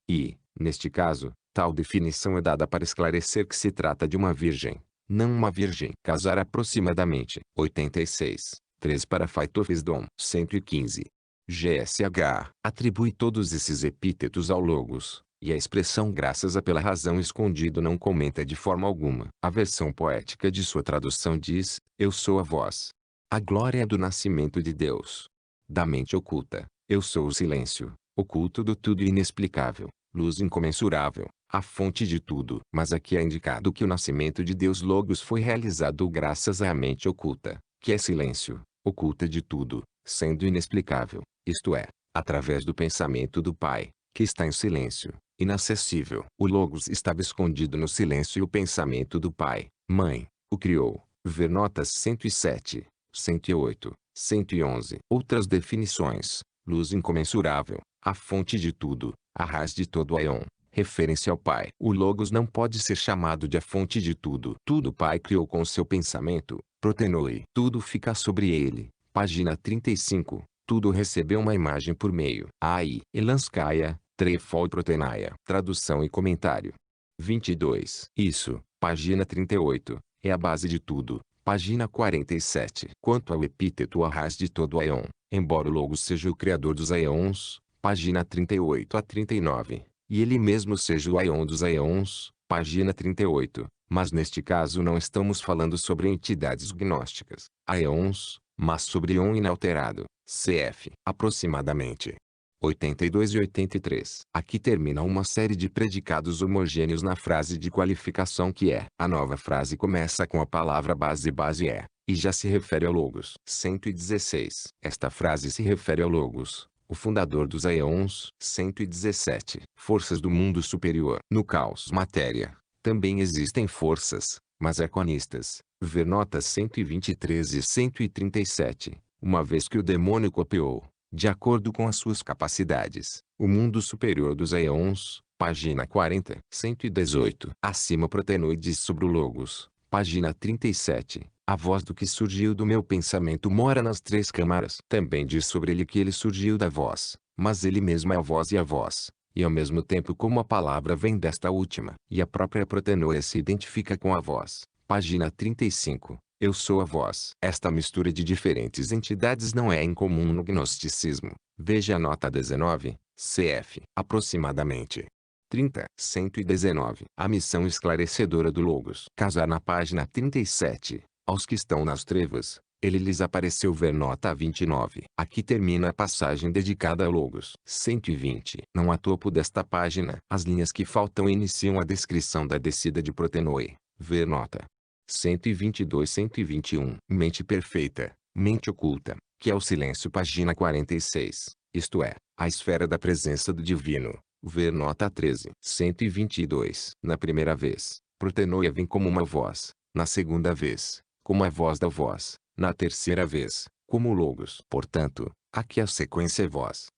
e, neste caso, tal definição é dada para esclarecer que se trata de uma virgem, não uma virgem. Casar aproximadamente, 86. 3 para Phytophysdom, 115. GSH atribui todos esses epítetos ao logos, e a expressão graças a pela razão escondido não comenta de forma alguma. A versão poética de sua tradução diz, eu sou a voz. A glória do nascimento de Deus. Da mente oculta, eu sou o silêncio, oculto do tudo inexplicável, luz incomensurável, a fonte de tudo. Mas aqui é indicado que o nascimento de Deus Logos foi realizado graças à mente oculta, que é silêncio, oculta de tudo, sendo inexplicável, isto é, através do pensamento do Pai, que está em silêncio, inacessível. O Logos estava escondido no silêncio e o pensamento do Pai, Mãe, o criou. Ver notas 107, 108, 111. Outras definições: luz incomensurável, a fonte de tudo, a raiz de todo o Aeon, referência ao Pai. O Logos não pode ser chamado de a fonte de tudo. Tudo o Pai criou com seu pensamento, protenoi. Tudo fica sobre ele. Página 35. Tudo recebeu uma imagem por meio. Ai, Elanskaya, Trefol Protenaia. Tradução e comentário. 22. Isso, página 38, é a base de tudo. Página 47. Quanto ao epíteto a raiz de todo Aeon, embora o Logos seja o criador dos Aeons, página 38 a 39, e ele mesmo seja o Aeon dos Aeons, página 38, mas neste caso não estamos falando sobre entidades gnósticas, Aeons, mas sobre Ion inalterado, cf. aproximadamente. 82 e 83. Aqui termina uma série de predicados homogêneos na frase de qualificação que é. A nova frase começa com a palavra base é, e já se refere ao Logos. 116. Esta frase se refere ao Logos, o fundador dos Aeons. 117. Forças do mundo superior. No caos matéria, também existem forças, mas econistas. Ver notas 123 e 137. Uma vez que o demônio copiou, de acordo com as suas capacidades, o mundo superior dos Aeons, página 40. 118. Acima Protenoides sobre o Logos, página 37. A voz do que surgiu do meu pensamento mora nas três câmaras. Também diz sobre ele que ele surgiu da voz, mas ele mesmo é a voz e ao mesmo tempo como a palavra vem desta última. E a própria Protenoia se identifica com a voz. Página 35. Eu sou a voz. Esta mistura de diferentes entidades não é incomum no gnosticismo. Veja a nota 19, cf. aproximadamente. 30. 119. A missão esclarecedora do Logos. Casar na página 37. Aos que estão nas trevas, ele lhes apareceu. Ver nota 29. Aqui termina a passagem dedicada ao Logos. 120. Não há topo desta página. As linhas que faltam iniciam a descrição da descida de Protenoi. Ver nota 122 121. Mente perfeita, mente oculta, que é o silêncio. Página 46. Isto é, a esfera da presença do divino. Ver nota 13. 122. Na primeira vez, Protenoia vem como uma voz. Na segunda vez, como a voz da voz. Na terceira vez, como Logos. Portanto, aqui a sequência é voz,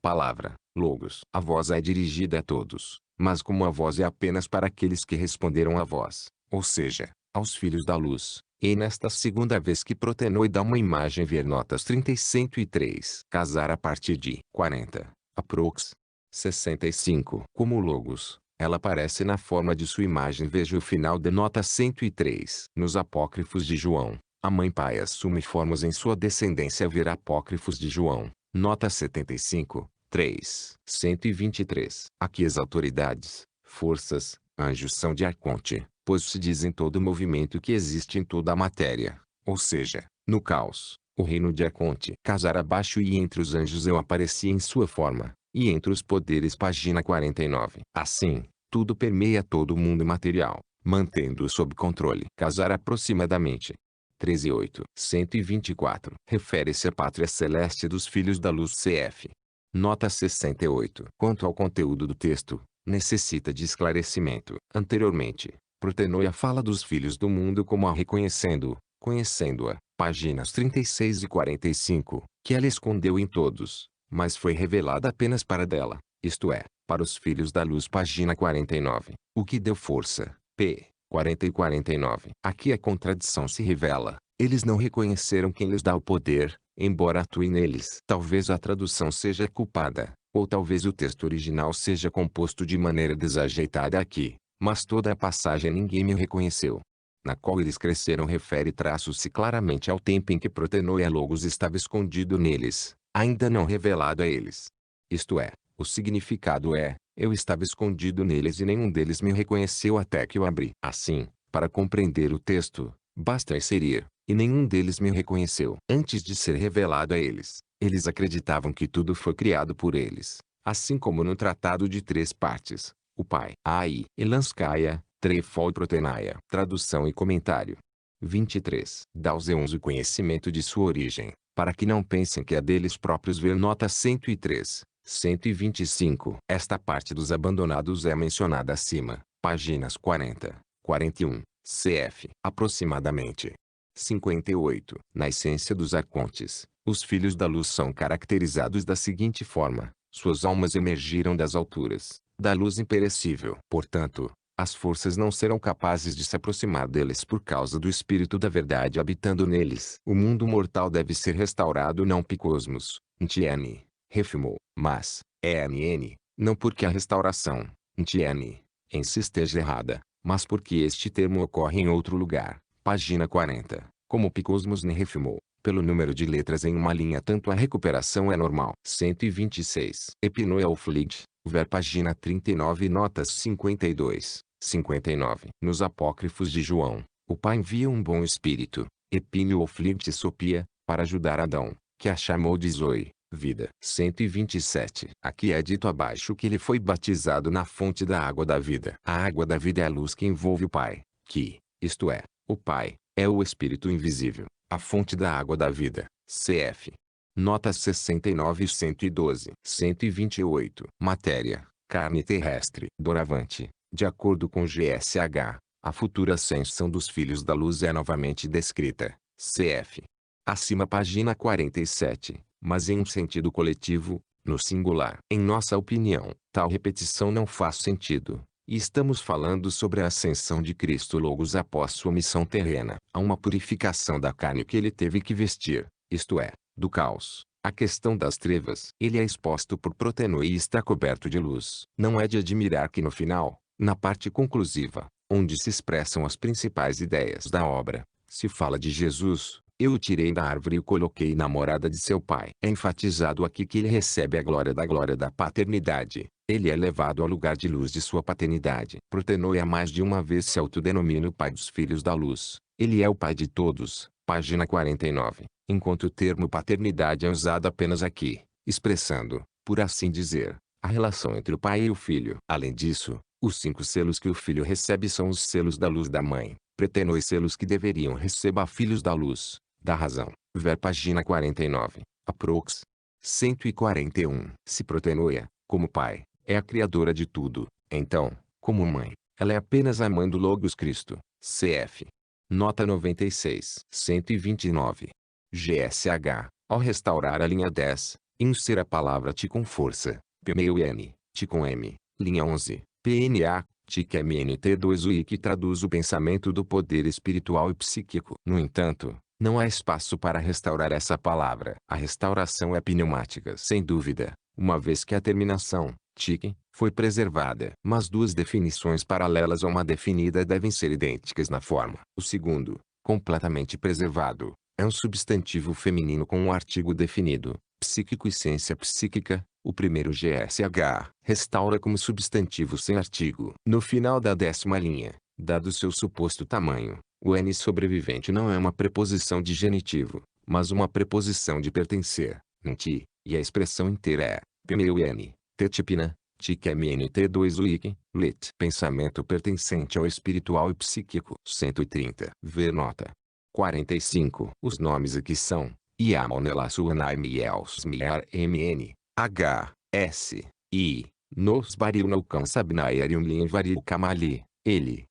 palavra, Logos. A voz é dirigida a todos, mas como a voz é apenas para aqueles que responderam à voz, ou seja, aos filhos da luz. E nesta segunda vez que Protenoi dá uma imagem. Ver notas 30 e 103. Casar a partir de 40. Aprox. 65. Como Logos, ela aparece na forma de sua imagem. Veja o final da nota 103. Nos apócrifos de João, a mãe pai assume formas em sua descendência. Ver apócrifos de João, nota 75, 3. 123. Aqui as autoridades, forças, anjos são de arconte, pois se diz em todo movimento que existe em toda a matéria, ou seja, no caos, o reino de Arconte. Casar abaixo. E entre os anjos eu apareci em sua forma, e entre os poderes. Página 49. Assim, tudo permeia todo o mundo material, mantendo-o sob controle. Casar aproximadamente. 13:8. 124. Refere-se à pátria celeste dos filhos da luz. Cf. Nota 68. Quanto ao conteúdo do texto, necessita de esclarecimento. Anteriormente, Protenoia fala dos filhos do mundo como a reconhecendo, conhecendo-a, páginas 36 e 45, que ela escondeu em todos, mas foi revelada apenas para dela, isto é, para os filhos da luz, página 49, o que deu força, p. 40 e 49. Aqui a contradição se revela. Eles não reconheceram quem lhes dá o poder, embora atue neles. Talvez a tradução seja culpada, ou talvez o texto original seja composto de maneira desajeitada aqui, mas toda a passagem ninguém me reconheceu, na qual eles cresceram, refere traços-se claramente ao tempo em que Protenoia Logos estava escondido neles, ainda não revelado a eles. Isto é, o significado é, eu estava escondido neles e nenhum deles me reconheceu até que eu abri. Assim, para compreender o texto, basta inserir, e nenhum deles me reconheceu. Antes de ser revelado a eles, eles acreditavam que tudo foi criado por eles, assim como no Tratado de Três Partes, o Pai. Ai, Elanskaya, Trefol Protenaia. Tradução e comentário. 23. Dá aos eons o conhecimento de sua origem, para que não pensem que é deles próprios. Ver nota 103. 125. Esta parte dos abandonados é mencionada acima, páginas 40, 41, cf. aproximadamente 58. Na essência dos arcontes, os filhos da luz são caracterizados da seguinte forma: suas almas emergiram das alturas, da luz imperecível. Portanto, as forças não serão capazes de se aproximar deles por causa do Espírito da Verdade habitando neles. O mundo mortal deve ser restaurado, não picosmos, Ntiene, Refimo, mas, ENN, não porque a restauração, Ntiene, em si esteja errada, mas porque este termo ocorre em outro lugar, página 40, como picosmos nem Refimo, pelo número de letras em uma linha, tanto a recuperação é normal. 126. Epinoia ou Fleet, ver página 39 notas 52, 59. Nos apócrifos de João, o Pai envia um bom espírito, Epínio ou Fleet Sopia, para ajudar Adão, que a chamou de Zoe, vida. 127. Aqui é dito abaixo que ele foi batizado na fonte da água da vida. A água da vida é a luz que envolve o Pai, que, isto é, o Pai, é o Espírito invisível, a fonte da água da vida. Cf. Notas 69 e 112. 128. Matéria, carne terrestre. Doravante, de acordo com GSH, a futura ascensão dos filhos da luz é novamente descrita. Cf. Acima, página 47, mas em um sentido coletivo, no singular. Em nossa opinião, tal repetição não faz sentido. E estamos falando sobre a ascensão de Cristo Logos após sua missão terrena. Há uma purificação da carne que ele teve que vestir, isto é, do caos, a questão das trevas. Ele é exposto por Protenoia e está coberto de luz. Não é de admirar que no final, na parte conclusiva, onde se expressam as principais ideias da obra, se fala de Jesus: eu o tirei da árvore e o coloquei na morada de seu pai. É enfatizado aqui que ele recebe a glória da paternidade. Ele é levado ao lugar de luz de sua paternidade. Protenoia mais de uma vez se autodenomina o pai dos filhos da luz. Ele é o pai de todos, página 49, enquanto o termo paternidade é usado apenas aqui, expressando, por assim dizer, a relação entre o pai e o filho. Além disso, os 5 selos que o filho recebe são os selos da luz da mãe. Protenoia selos que deveriam receber filhos da luz, da razão. Ver página 49, aprox. 141. Se Protenoia, como pai, é a criadora de tudo, então, como mãe, ela é apenas a mãe do Logos Cristo. Cf. Nota 96. 129. GSH, ao restaurar a linha 10, insira a palavra ti com força, P-M-N, ti com M, linha 11, PNA, TIC-MNT2UI, que traduz o pensamento do poder espiritual e psíquico. No entanto, não há espaço para restaurar essa palavra. A restauração é pneumática sem dúvida, uma vez que a terminação, TIC, foi preservada. Mas duas definições paralelas a uma definida devem ser idênticas na forma. O segundo, completamente preservado, é um substantivo feminino com um artigo definido, psíquico e ciência psíquica. O primeiro GSH restaura como substantivo sem artigo. No final da 10ª linha, dado seu suposto tamanho, o N sobrevivente não é uma preposição de genitivo, mas uma preposição de pertencer, nti, e a expressão inteira é PMEUN, Tetipina, TIC-MNT2UIC, lit. Pensamento pertencente ao espiritual e psíquico. 130. Ver nota 45. Os nomes aqui são Iamonelasuanaim e Elsmiar MN. H, S, I, Nos Baril Naucan Sabnaerium Linvaril Kamali, ele,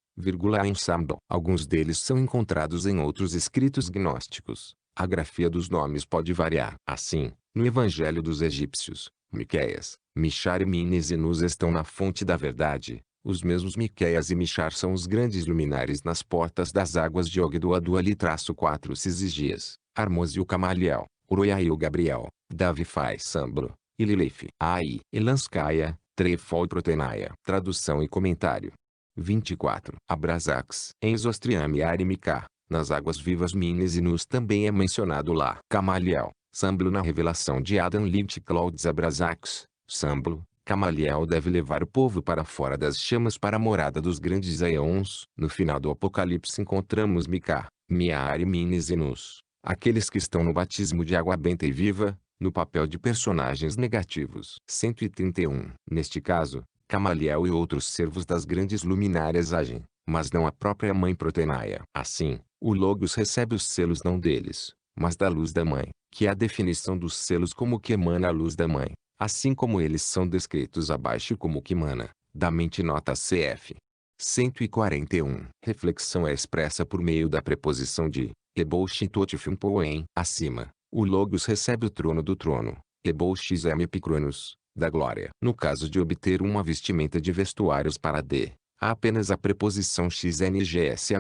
ensemble. Alguns deles são encontrados em outros escritos gnósticos. A grafia dos nomes pode variar. Assim, no Evangelho dos Egípcios, Miqueias, Mishar e Mines e Nus estão na fonte da verdade. Os mesmos Miqueias e Mishar são os grandes luminares nas portas das águas de Ogdoadu ali-4 Cisigias, Armos e o Camaliel, Uruia e o Gabriel, Davi faz Sambro, e Lilith, Ai, Elanskaya, Trefol Protenaia. Tradução e comentário. 24. Abrasax. Em Zostriam e Arimicá, nas águas vivas Mines e Nus também é mencionado lá. Camaliel, Samblo na revelação de Adam Lint Clouds Abrasax, Samblo. Camaliel deve levar o povo para fora das chamas para a morada dos grandes aeons. No final do Apocalipse encontramos Micá, Miar e Mines e Nus, aqueles que estão no batismo de água benta e viva, no papel de personagens negativos. 131. Neste caso, Camaliel e outros servos das grandes luminárias agem, mas não a própria mãe Protenaia. Assim, o Logos recebe os selos não deles, mas da luz da mãe, que é a definição dos selos como que emana a luz da mãe, assim como eles são descritos abaixo como que emana, da mente nota cf. 141. Reflexão é expressa por meio da preposição de Ebouchitotifimpoem. Acima, o Logos recebe o trono do trono, Ebouxem Epicronos, da glória. No caso de obter uma vestimenta de vestuários para D, há apenas a preposição xngsh.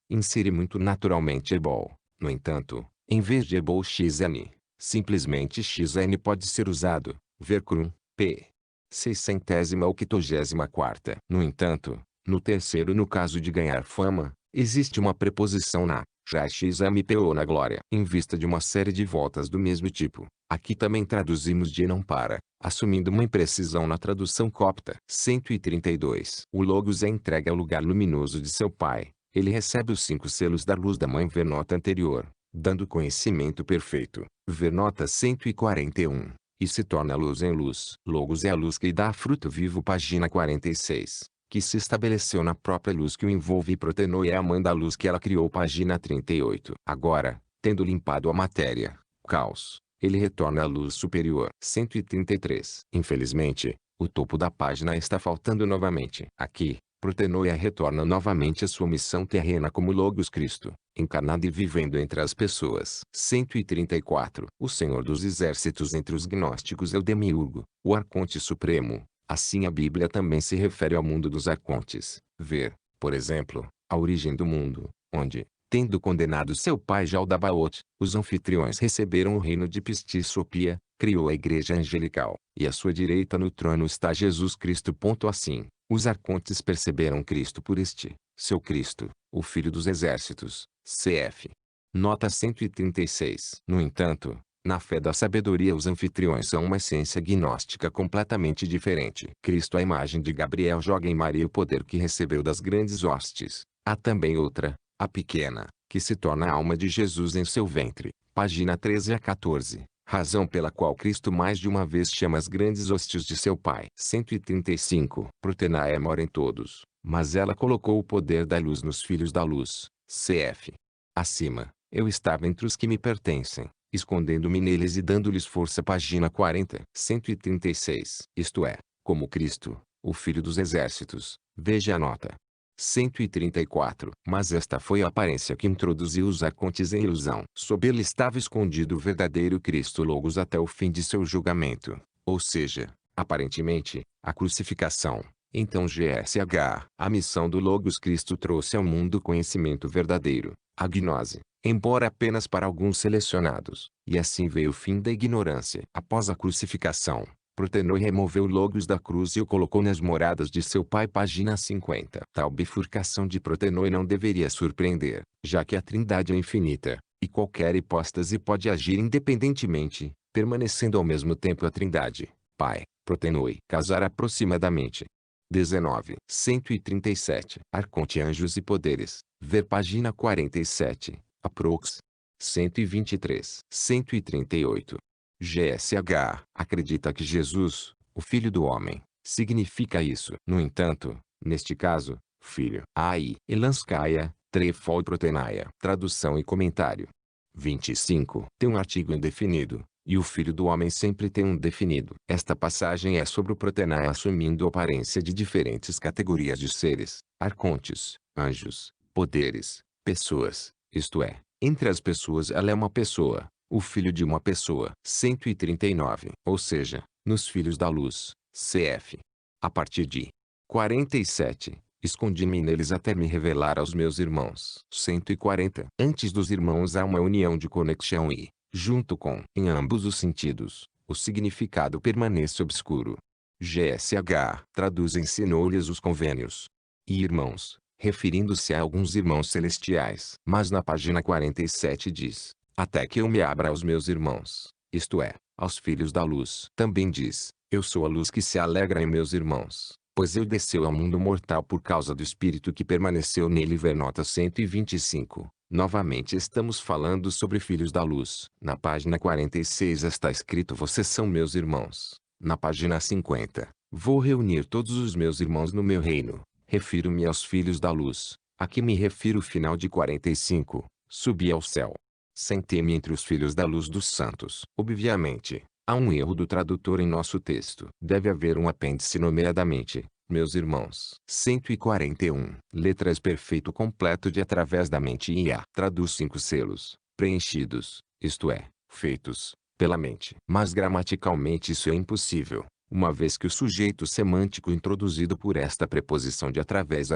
Insere muito naturalmente ebol. No entanto, em vez de ebouxn, simplesmente xn pode ser usado, vercrum, p. 684. No entanto, no terceiro no caso de ganhar fama, existe uma preposição na, já xmpo na glória. Em vista de uma série de voltas do mesmo tipo, aqui também traduzimos de não para, assumindo uma imprecisão na tradução copta. 132. O Logos é entregue ao lugar luminoso de seu pai. Ele recebe os 5 selos da luz da mãe ver nota anterior, dando conhecimento perfeito. Ver nota 141. E se torna luz em luz. Logos é a luz que dá fruto vivo. Página 46. Que se estabeleceu na própria luz que o envolve e Protenoi é a mãe da luz que ela criou. Página 38. Agora, tendo limpado a matéria, caos, ele retorna à luz superior. 133. Infelizmente, o topo da página está faltando novamente. Aqui, Protenoia retorna novamente à sua missão terrena como Logos Cristo, encarnado e vivendo entre as pessoas. 134. O Senhor dos Exércitos entre os gnósticos é o Demiurgo, o Arconte Supremo. Assim a Bíblia também se refere ao mundo dos arcontes. Ver, por exemplo, a origem do mundo, onde, tendo condenado seu pai Jaldabaoth, os anfitriões receberam o reino de Pistisopia, criou a igreja angelical, e à sua direita no trono está Jesus Cristo. Assim, os arcontes perceberam Cristo por este, seu Cristo, o Filho dos Exércitos, cf. Nota 136. No entanto, na fé da sabedoria os anfitriões são uma essência gnóstica completamente diferente. Cristo, a imagem de Gabriel, joga em Maria o poder que recebeu das grandes hostes. Há também outra, a pequena, que se torna a alma de Jesus em seu ventre. Página 13 a 14. Razão pela qual Cristo mais de uma vez chama as grandes hostes de seu Pai. 135. Protenaia mora em todos, mas ela colocou o poder da luz nos filhos da luz. Cf. Acima, eu estava entre os que me pertencem, escondendo-me neles e dando-lhes força. Página 40. 136. Isto é, como Cristo, o Filho dos Exércitos. Veja a nota. 134. Mas esta foi a aparência que introduziu os arcontes em ilusão. Sob ele estava escondido o verdadeiro Cristo Logos até o fim de seu julgamento, ou seja, aparentemente, a crucificação. Então GSH, a missão do Logos Cristo trouxe ao mundo conhecimento verdadeiro, a gnose, embora apenas para alguns selecionados, e assim veio o fim da ignorância. Após a crucificação, Protenoi removeu o Logos da cruz e o colocou nas moradas de seu pai. Página 50. Tal bifurcação de Protenoi não deveria surpreender, já que a Trindade é infinita, e qualquer hipóstase pode agir independentemente, permanecendo ao mesmo tempo a Trindade, Pai, Protenoi. Casar aproximadamente. 19. 137. Arconte Anjos e Poderes. Ver página 47. Aprox. 123. 138. GSH acredita que Jesus, o Filho do Homem, significa isso. No entanto, neste caso, Filho. Ai, Elanskaya, Trefol Protenaia. Tradução e comentário. 25. Tem um artigo indefinido, e o Filho do Homem sempre tem um definido. Esta passagem é sobre o Protenaia assumindo a aparência de diferentes categorias de seres, arcontes, anjos, poderes, pessoas, isto é, entre as pessoas ela é uma pessoa, o filho de uma pessoa. 139. Ou seja, nos filhos da luz, cf. A partir de 47. Escondi-me neles até me revelar aos meus irmãos. 140. Antes dos irmãos há uma união de conexão e, junto com, em ambos os sentidos, o significado permanece obscuro. GSH. Traduz ensinou-lhes os convênios. E irmãos, referindo-se a alguns irmãos celestiais. Mas na página 47 diz, até que eu me abra aos meus irmãos, isto é, aos filhos da luz. Também diz, eu sou a luz que se alegra em meus irmãos, pois eu desceu ao mundo mortal por causa do espírito que permaneceu nele. Ver nota 125. Novamente estamos falando sobre filhos da luz. Na página 46 está escrito vocês são meus irmãos. Na página 50, vou reunir todos os meus irmãos no meu reino. Refiro-me aos filhos da luz. Aqui me refiro final de 45. Subi ao céu. Sentei-me entre os filhos da luz dos santos. Obviamente, há um erro do tradutor em nosso texto. Deve haver um apêndice nomeadamente, meus irmãos. 141. Letras perfeito completo de através da mente e a. Traduz 5 selos, preenchidos, isto é, feitos, pela mente. Mas gramaticalmente isso é impossível, uma vez que o sujeito semântico introduzido por esta preposição de através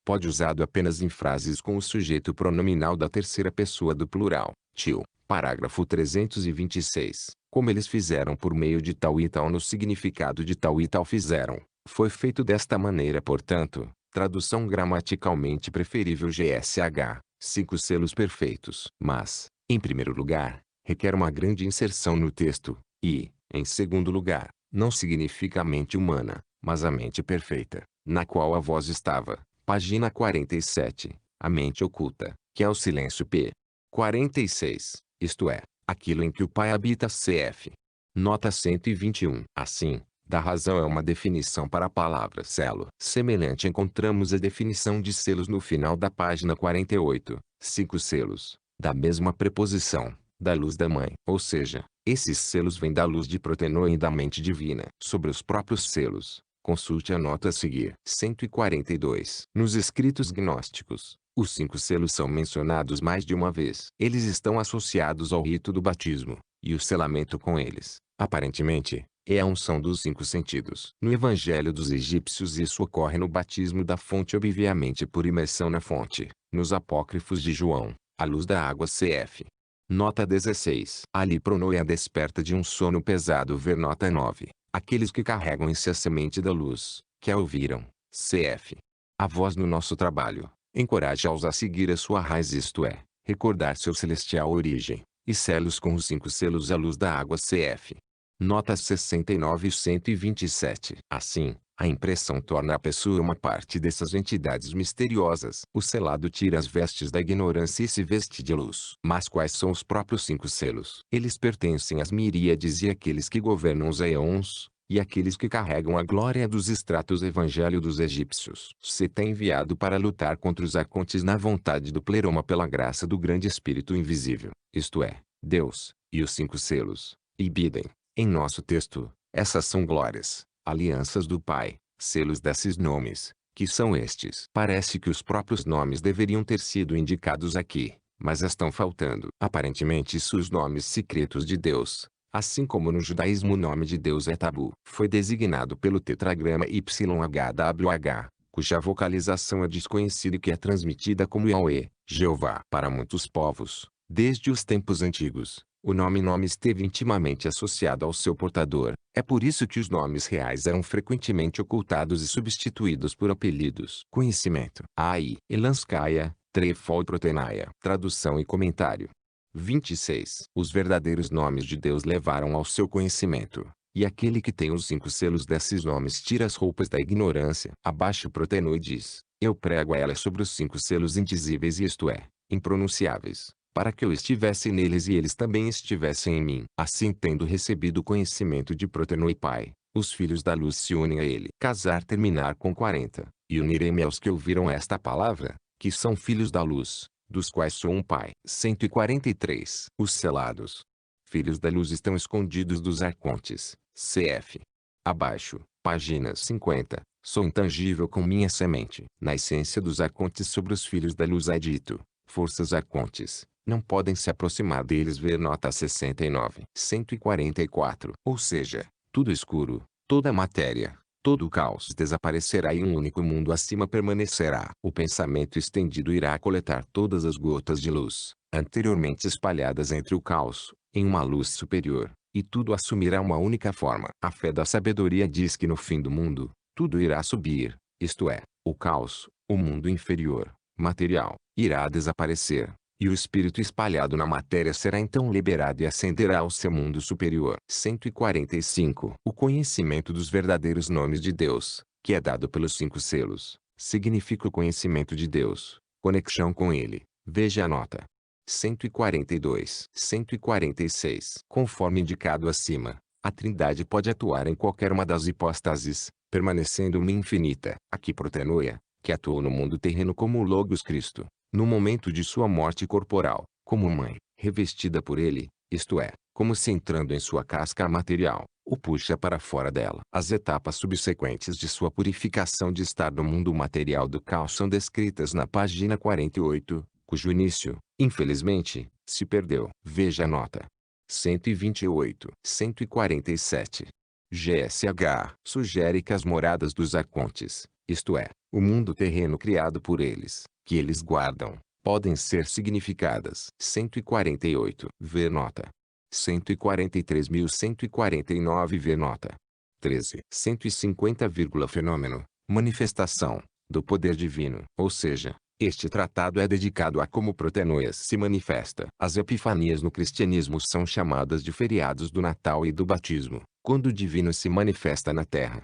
pode usado apenas em frases com o sujeito pronominal da terceira pessoa do plural, tio. Parágrafo 326. Como eles fizeram por meio de tal e tal no significado de tal e tal fizeram, foi feito desta maneira. Portanto, tradução gramaticalmente preferível GSH, 5 selos perfeitos. Mas, em primeiro lugar, requer uma grande inserção no texto, e, em segundo lugar, não significa a mente humana, mas a mente perfeita, na qual a voz estava. Página 47. A mente oculta, que é o silêncio. P. 46. Isto é, aquilo em que o Pai habita. Cf. Nota 121. Assim, da razão é uma definição para a palavra selo. Semelhante encontramos a definição de selos no final da página 48. 5 selos, da mesma preposição, da luz da mãe. Ou seja, esses selos vêm da luz de Protenor e da mente divina. Sobre os próprios selos, consulte a nota a seguir. 142. Nos escritos gnósticos, os 5 selos são mencionados mais de uma vez. Eles estão associados ao rito do batismo, e o selamento com eles, aparentemente, é a unção dos 5 sentidos. No Evangelho dos Egípcios isso ocorre no batismo da fonte obviamente por imersão na fonte. Nos apócrifos de João, a luz da água. Cf. Nota 16. Ali Pronoe a desperta de um sono pesado. Ver nota 9. Aqueles que carregam em si a semente da luz, que a ouviram. Cf. A voz no nosso trabalho, encoraja-os a seguir a sua raiz, isto é, recordar sua celestial origem, e sê-los com os 5 selos à luz da água. Cf. Notas 69 e 127. Assim, a impressão torna a pessoa uma parte dessas entidades misteriosas. O selado tira as vestes da ignorância e se veste de luz. Mas quais são os próprios 5 selos? Eles pertencem às miríades e àqueles que governam os aeons, e aqueles que carregam a glória dos estratos. Evangelho dos Egípcios. Se tem enviado para lutar contra os arcontes na vontade do pleroma pela graça do grande Espírito invisível, isto é, Deus, e os 5 selos, ibidem. Em nosso texto, essas são glórias, alianças do Pai, selos desses nomes, que são estes. Parece que os próprios nomes deveriam ter sido indicados aqui, mas estão faltando. Aparentemente os nomes secretos de Deus, assim como no judaísmo o nome de Deus é tabu. Foi designado pelo tetragrama YHWH, cuja vocalização é desconhecida e que é transmitida como Yahweh, Jeová. Para muitos povos, desde os tempos antigos, o nome esteve intimamente associado ao seu portador. É por isso que os nomes reais eram frequentemente ocultados e substituídos por apelidos. Conhecimento. Ai, Elanskaya, Trefol Protenaia. Tradução e comentário. 26. Os verdadeiros nomes de Deus levaram ao seu conhecimento, e aquele que tem os 5 selos desses nomes tira as roupas da ignorância. Abaixo Protenor diz, eu prego a ela sobre os 5 selos indizíveis e isto é, impronunciáveis, para que eu estivesse neles e eles também estivessem em mim. Assim, tendo recebido o conhecimento de Protenor e Pai, os filhos da luz se unem a ele. Casar terminar com 40. E unirei-me aos que ouviram esta palavra, que são filhos da luz, dos quais sou um pai. 143. Os selados. Filhos da luz estão escondidos dos arcontes. Cf. Abaixo, páginas 50, Sou intangível com minha semente. Na essência dos arcontes sobre os filhos da luz é dito: forças arcontes, não podem se aproximar deles. Ver nota 69. 144. Ou seja, tudo escuro, toda matéria, todo o caos desaparecerá e um único mundo acima permanecerá. O pensamento estendido irá coletar todas as gotas de luz, anteriormente espalhadas entre o caos, em uma luz superior, e tudo assumirá uma única forma. A fé da sabedoria diz que no fim do mundo, tudo irá subir, isto é, o caos, o mundo inferior, material, irá desaparecer, e o espírito espalhado na matéria será então liberado e ascenderá ao seu mundo superior. 145. O conhecimento dos verdadeiros nomes de Deus, que é dado pelos 5 selos, significa o conhecimento de Deus, conexão com Ele. Veja a nota. 142. 146. Conforme indicado acima, a Trindade pode atuar em qualquer uma das hipóstases, permanecendo uma infinita. Aqui protenoia, que atuou no mundo terreno como o Logos Cristo, no momento de sua morte corporal, como mãe, revestida por ele, isto é, como se entrando em sua casca material, o puxa para fora dela. As etapas subsequentes de sua purificação de estar no mundo material do caos são descritas na página 48, cujo início, infelizmente, se perdeu. Veja a nota. 128. 147. GSH sugere que as moradas dos arcontes, isto é, o mundo terreno criado por eles, que eles guardam, podem ser significadas. 148. Ver nota. 143.149. Ver nota. 13. 150, fenômeno, manifestação, do poder divino. Ou seja, este tratado é dedicado a como Protenoias se manifesta. As epifanias no cristianismo são chamadas de feriados do Natal e do batismo, quando o divino se manifesta na terra.